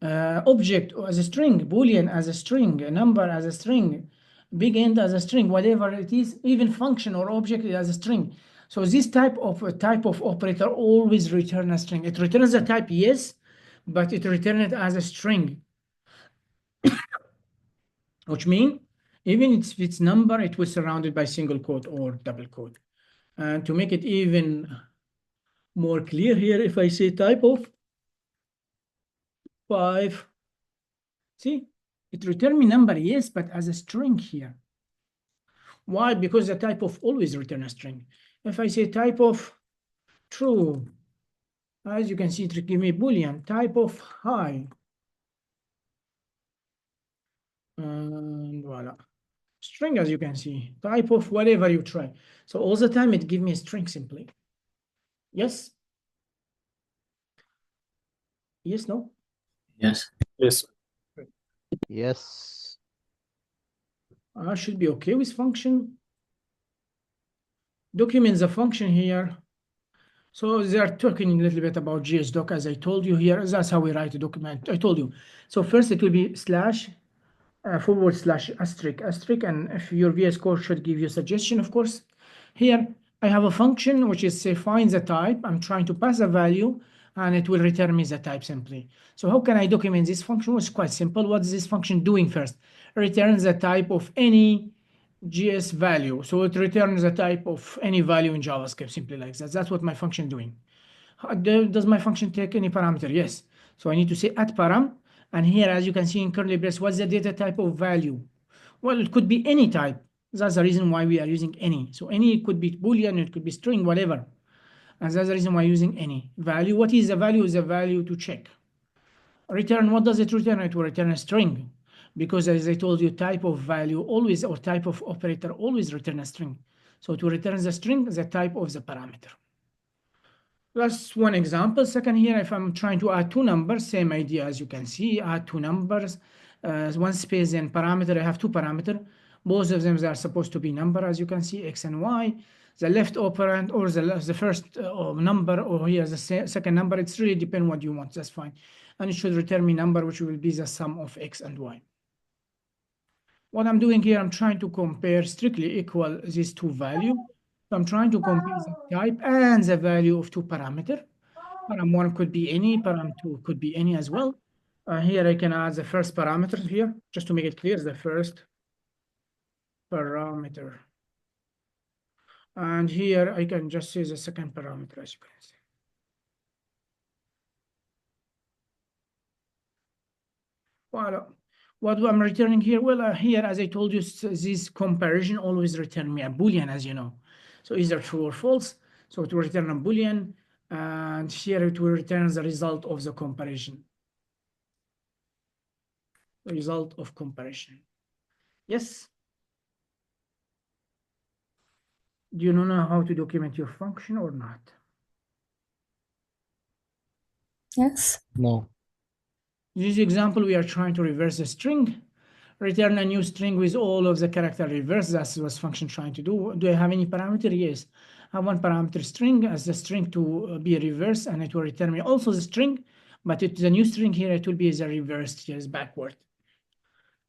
Object as a string, Boolean as a string, a number as a string, big End as a string, whatever it is, even function or object as a string. So this type of operator always return a string. It returns a type, yes, but it returns it as a string, which means even if it's number, it was surrounded by single quote or double quote. And to make it even more clear here, if I say type of 5, see, it return me number, yes, but as a string here. Why? Because the type of always return a string. If I say type of true, as you can see, it give me Boolean. Type of high, and voila. String, as you can see. Type of whatever you try. So all the time it give me a string simply. Yes? Yes, no? Yes. Yes. Yes. I should be okay with function. Document the function here. So they are talking a little bit about GSDoc, as I told you here. That's how we write a document. I told you. So first it will be slash /**, and if your VS Code should give you a suggestion, of course. Here I have a function which is say find the type. I'm trying to pass a value and it will return me the type simply. So how can I document this function? It's quite simple. What is this function doing first? It returns the type of any GS value. So it returns the type of any value in JavaScript, simply like that. That's what my function doing. Does my function take any parameter? Yes. So I need to say at param. And here, as you can see in curly brace, what's the data type of value? Well, it could be any type. That's the reason why we are using any. So any could be Boolean, it could be string, whatever. And that's the reason why using any. Value, what is the value? Is the value to check. Return, what does it return? It will return a string. Because as I told you, type of value always, or type of operator always return a string. So it will return the string, the type of the parameter. That's one example. Second here, if I'm trying to add two numbers, same idea as you can see, add two numbers, one space and parameter. I have two parameters. Both of them are supposed to be number, as you can see, X and Y. The left operand or the first number, or here the second number, it's really depend what you want, that's fine. And it should return me number, which will be the sum of X and Y. What I'm doing here, I'm trying to compare strictly equal these two values. So I'm trying to compare the type and the value of two parameters. Param1 could be any, param2 could be any as well. Here I can add the first parameter here, just to make it clear, the first parameter. And here I can just say the second parameter, as you can see. Voila. What I'm returning here? Well, here, as I told you, this comparison always return me a Boolean, as you know. So either true or false. So it will return a Boolean, and here it will return the result of the comparison. The result of comparison. Yes? Do you know how to document your function or not? Yes. No. In this example, we are trying to reverse a string. return a new string with all of the character reverse. That's what function trying to do. Do I have any parameter? Yes. I have one parameter string as the string to be reversed, and it will return me also the string, but the new string here, it will be the reversed here is backward.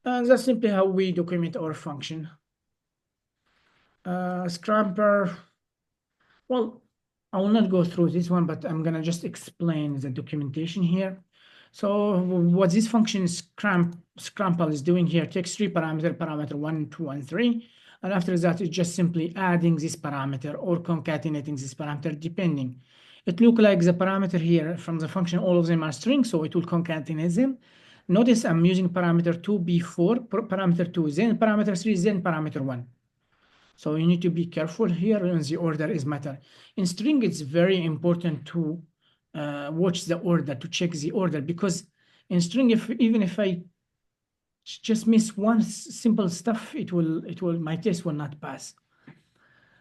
And that's simply how we document our function. Scrapper. Well, I will not go through this one, but I'm gonna just explain the documentation here. So what this function scramble is doing here, takes three parameter 1, 2, and 3. And after that, it's just simply adding this parameter or concatenating this parameter depending. It looks like the parameter here from the function, all of them are strings, so it will concatenate them. Notice I'm using parameter 2 before parameter 2, then parameter 3, then parameter 1. So you need to be careful here when the order is matter. In string, it's very important to watch the order, to check the order, because in string, even if I just miss one simple stuff, my test will not pass.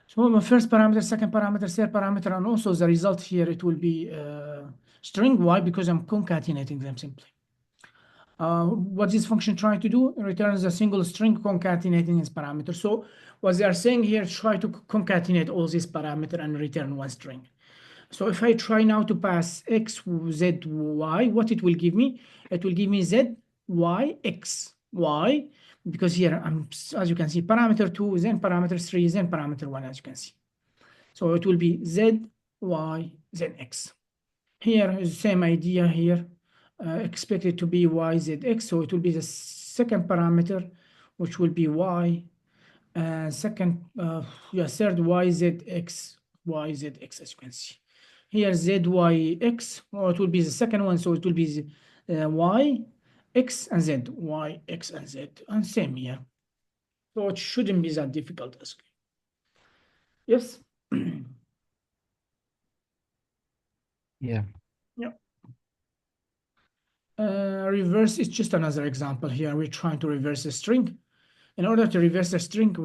So my first parameter, second parameter, third parameter, and also the result here, it will be string. Why? Because I'm concatenating them simply. What this function trying to do? It returns a single string concatenating its parameter. So what they are saying here, try to concatenate all these parameter and return one string. So if I try now to pass x, z, y, what it will give me? It will give me z, y, x. Why? Because here, as you can see, parameter 2, then parameter 3, then parameter 1, as you can see. So it will be z, y, then x. Here is the same idea here. Expected to be y, z, x. So it will be the second parameter, which will be y. Third y, z, x, as you can see. Here z, y, x, or it will be the second one. So it will be y, x, and z, y, x, and z, and same here. So it shouldn't be that difficult. Yes. Yeah. Yeah. Reverse is just another example here. We're trying to reverse a string. In order to reverse a string,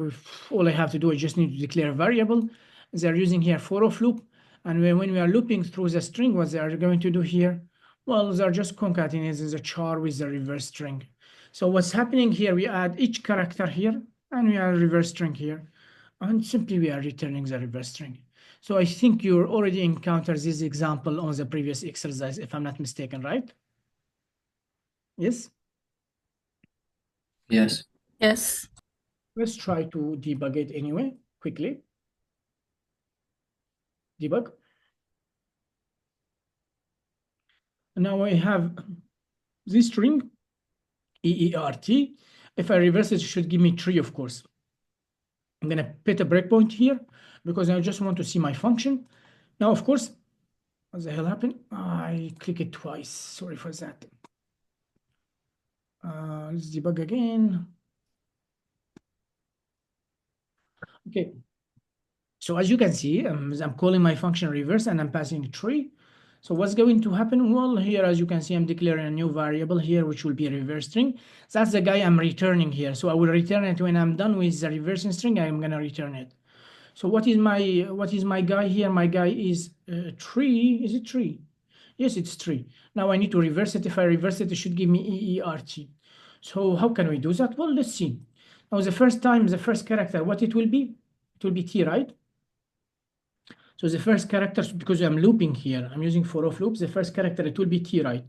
all I have to do is just need to declare a variable. They're using here for of loop. And when we are looping through the string, what they are going to do here? Well, they're just concatenating the char with the reverse string. So what's happening here, we add each character here, and we add reverse string here. And simply we are returning the reverse string. So I think you already encountered this example on the previous exercise, if I'm not mistaken, right? Yes? Yes. Yes. Let's try to debug it anyway, quickly. Debug. Now I have this string, EERT. If I reverse it, it should give me 3, of course. I'm going to put a breakpoint here because I just want to see my function. Now, of course, what the hell happened? I click it twice. Sorry for that. Let's debug again. Okay. So as you can see, I'm calling my function reverse and I'm passing 3. So what's going to happen? Well, here, as you can see, I'm declaring a new variable here, which will be a reverse string. That's the guy I'm returning here. So I will return it when I'm done with the reversing string. I'm going to return it. So what is my guy here? My guy is 3. Is it 3? Yes, it's 3. Now I need to reverse it. If I reverse it, it should give me EERT. So how can we do that? Well, let's see. Now the first character, what it will be? It will be T, right? So the first character, because I'm looping here, I'm using for of loops, the first character, it will be T, right?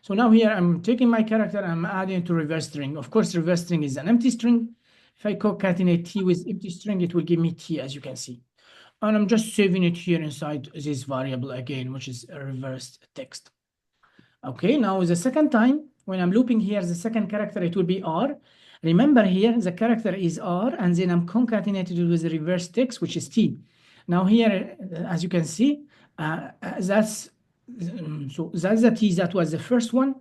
So now here I'm taking my character, I'm adding to reverse string. Of course, reverse string is an empty string. If I concatenate T with empty string, it will give me T, as you can see. And I'm just saving it here inside this variable again, which is a reversed text. Okay, now the second time, when I'm looping here, the second character, it will be R. Remember here, the character is R, and then I'm concatenated with the reverse text, which is T. Now here, as you can see, that's the T that was the first one,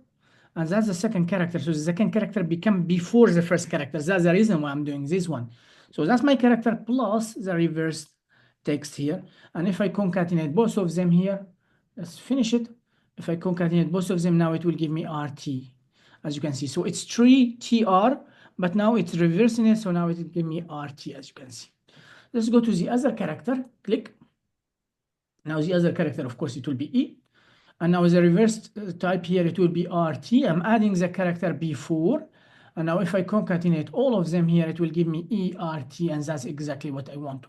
and that's the second character. So the second character become before the first character. That's the reason why I'm doing this one. So that's my character plus the reverse text here. And if I concatenate both of them here, let's finish it. If I concatenate both of them, now it will give me RT, as you can see. So it's 3 TR, but now it's reversing it. So now it will give me RT, as you can see. Let's go to the other character, click. Now the other character, of course, it will be E. And now the reverse type here, it will be RT. I'm adding the character before, And now if I concatenate all of them here, it will give me ERT, and that's exactly what I want.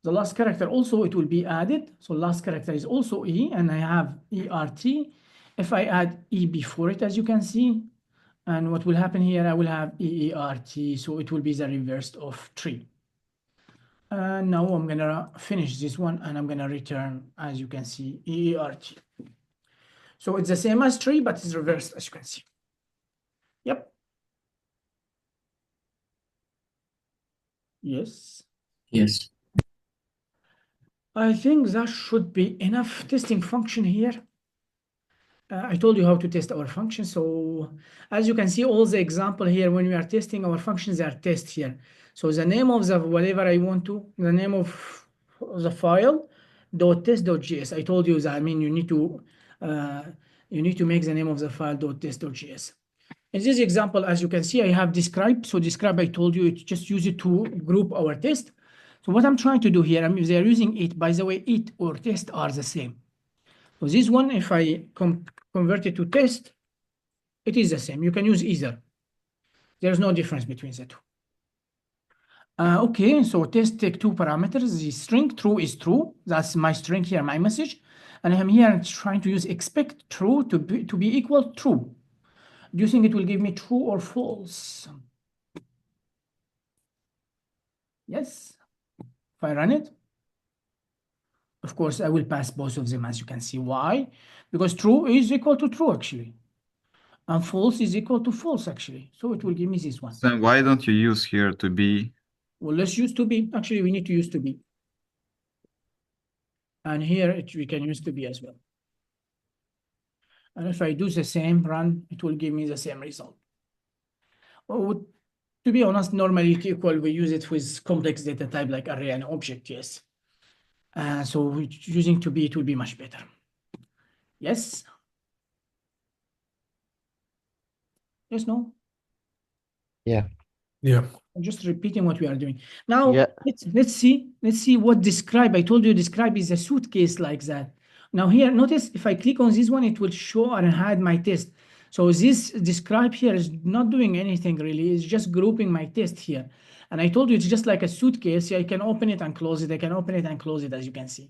The last character also, it will be added. So last character is also E, and I have ERT. If I add E before it, as you can see, and what will happen here, I will have EERT, so it will be the reverse of tree. And now I'm gonna finish this one, and I'm gonna return, as you can see, EERT. So it's the same as tree, but it's reversed, as you can see. Yep. Yes. Yes. I think that should be enough testing function here. I told you how to test our function. So as you can see, all the example here, when we are testing our functions, are test here. So the name of the whatever I want to, the name of the file, .test.js. I told you that, I mean, you need to make the name of the file .test.js. In this example, as you can see, I have describe. So describe, I told you, it's just use it to group our test. So what I'm trying to do here, they're using it. By the way, it or test are the same. So this one, if I convert it to test, it is the same. You can use either. There's no difference between the two. Okay, so test take two parameters. The string true is true. That's my string here, my message. And I'm here trying to use expect true to be equal true. Do you think it will give me true or false? Yes. If I run it, of course, I will pass both of them, as you can see. Why? Because true is equal to true, actually. And false is equal to false, actually. So it will give me this one. Then why don't you use here to be? Well, let's use to be. Actually, we need to use to be. And here we can use to be as well. And if I do the same run, it will give me the same result. Well, to be honest, normally equal, we use it with complex data type like array and object, yes. So using to be, it will be much better. Yes? Yes, no? Yeah. Yeah. I'm just repeating what we are doing. Now, Yeah. let's see what describe. I told you describe is a suitcase like that. Now here, notice if I click on this one, it will show and hide my test. So this describe here is not doing anything really. It's just grouping my test here. And I told you it's just like a suitcase. I can open it and close it. I can open it and close it, as you can see.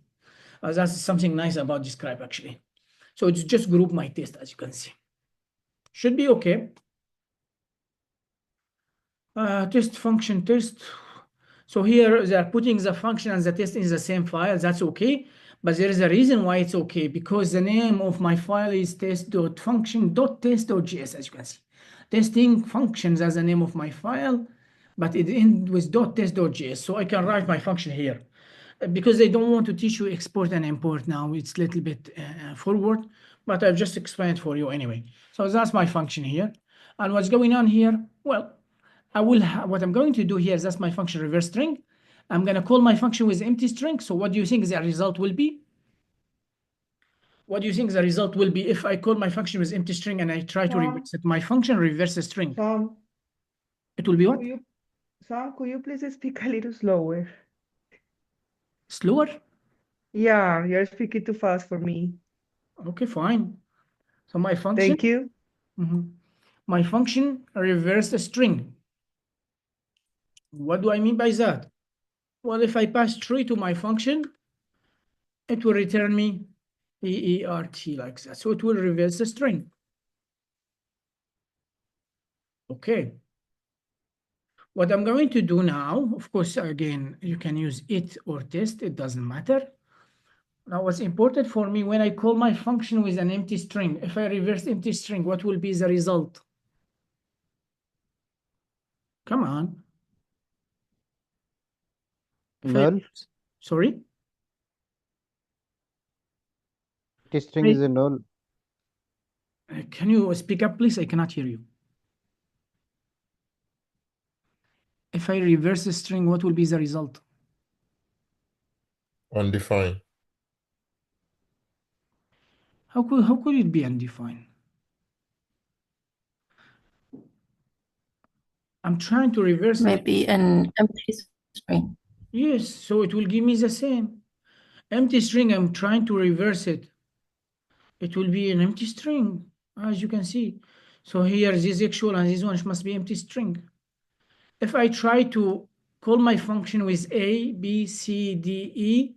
That's something nice about describe actually. So it's just group my test, as you can see. Should be okay. Test function test. So here they are putting the function and the test in the same file. That's okay. But there is a reason why it's okay, because the name of my file is test.function.test.js, as you can see. Testing functions as the name of my file, but it ends with .test.js. So I can write my function here. Because they don't want to teach you export and import now. It's a little bit forward, but I've just explained for you anyway. So that's my function here. And what's going on here? Well, what I'm going to do here is that's my function reverse string. I'm going to call my function with empty string. So what do you think the result will be? What do you think the result will be if I call my function with empty string and I try to reverse it? My function reverse a string. It will be what? Sam, could you please speak a little slower? Slower? Yeah, you're speaking too fast for me. Okay, fine. So my function. Thank you. My function reverse a string. What do I mean by that? Well, if I pass 3 to my function, it will return me EERT like that. So it will reverse the string. Okay. What I'm going to do now, of course, again, you can use it or test, it doesn't matter. Now, what's important for me, when I call my function with an empty string, if I reverse empty string, what will be the result? Come on. Null. Sorry? Empty string is a null. Can you speak up, please? I cannot hear you. If I reverse the string, what will be the result? Undefined. How could it be undefined? I'm trying to reverse. Maybe an empty string. Yes, so it will give me the same. Empty string, I'm trying to reverse it. It will be an empty string, as you can see. So here this actual and this one must be empty string. If I try to call my function with A, B, C, D, E,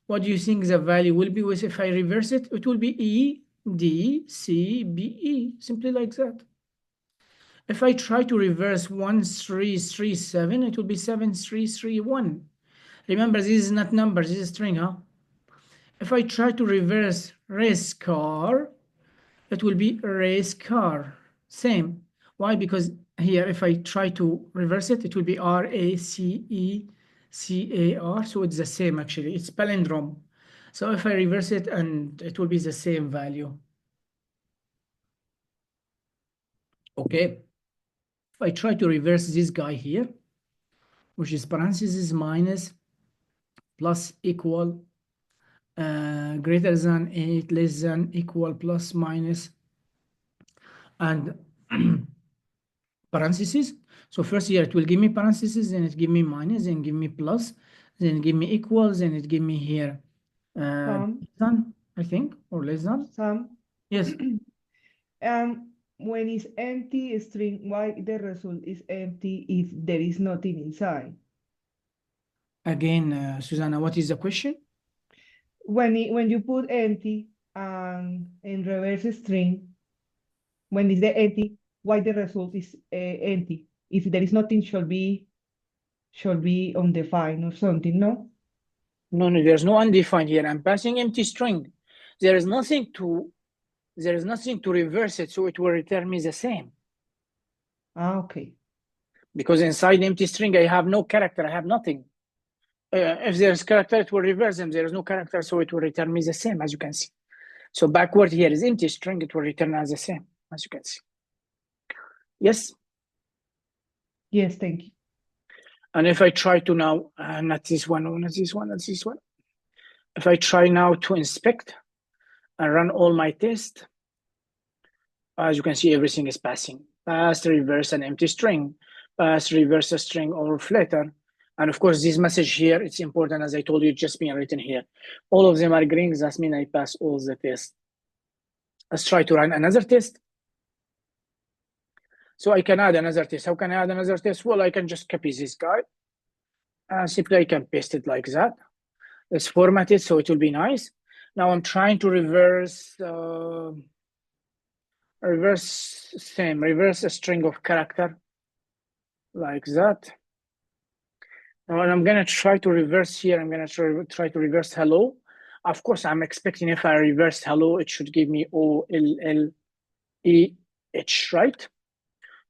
what do you think the value will be with if I reverse it? It will be E, D, C, B, E, simply like that. If I try to reverse 1, 3, 3, 7, it will be 7, 3, 3, 1. Remember, this is not numbers, this is string, huh? If I try to reverse race car, it will be race car. Same. Why? Because here, if I try to reverse it, it will be R-A-C-E-C-A-R. So it's the same, actually. It's palindrome. So if I reverse it, and it will be the same value. Okay. If I try to reverse this guy here, which is parentheses minus plus equal greater than 8 less than equal plus minus and parentheses. So first here it will give me parentheses, then it give me minus, then give me plus, then give me equals, then it give me here than, I think, or less than. Some. Yes. When it's empty string, why the result is empty if there is nothing inside? Again, Susanna, what is the question? When you put empty in reverse string, when it's the empty, why the result is empty? If there is nothing, should be undefined or something, no? No, there's no undefined here. I'm passing empty string. There is nothing to reverse it, so it will return me the same. Okay. Because inside empty string, I have no character, I have nothing. If there's character, it will reverse them. There is no character, so it will return me the same, as you can see. So backward here is empty string, it will return as the same, as you can see. Yes? Yes, thank you. And if I try to now, not this one, not this one, not this one. If I try now to inspect and run all my tests, as you can see, everything is passing. Pass, reverse, an empty string. Pass, reverse a string or flatter. And of course, this message here, it's important, as I told you, just being written here. All of them are green, that means I pass all the tests. Let's try to run another test. So I can add another test. How can I add another test? Well, I can just copy this guy. Simply I can paste it like that. Let's format it so it will be nice. Now I'm trying to reverse a string of character like that. Now I'm gonna try to reverse here. I'm gonna try to reverse hello. Of course, I'm expecting if I reverse hello, it should give me O-L-L-E-H, right?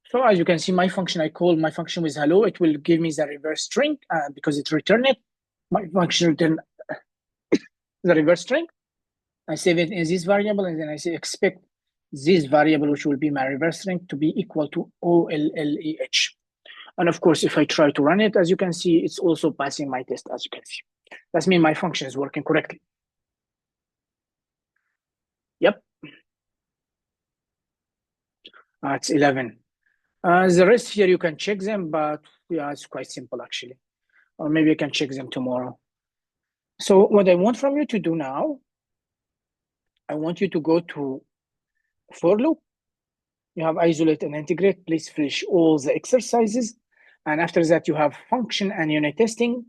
So as you can see, my function, I call my function with hello. It will give me the reverse string because it returned it. My function return the reverse string. I save it in this variable, and then I say expect this variable, which will be my reverse string, to be equal to OLLEH. And of course, if I try to run it, as you can see, it's also passing my test, as you can see. That means my function is working correctly. Yep. It's 11. The rest here, you can check them, but yeah, it's quite simple, actually. Or maybe you can check them tomorrow. So what I want from you to do now, I want you to go to for loop. You have isolate and integrate. Please finish all the exercises. And after that, you have function and unit testing.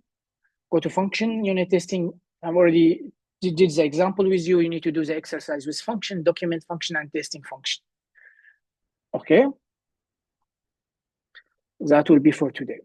Go to function, unit testing. I've already did the example with you. You need to do the exercise with function, document function, and testing function. Okay? That will be for today.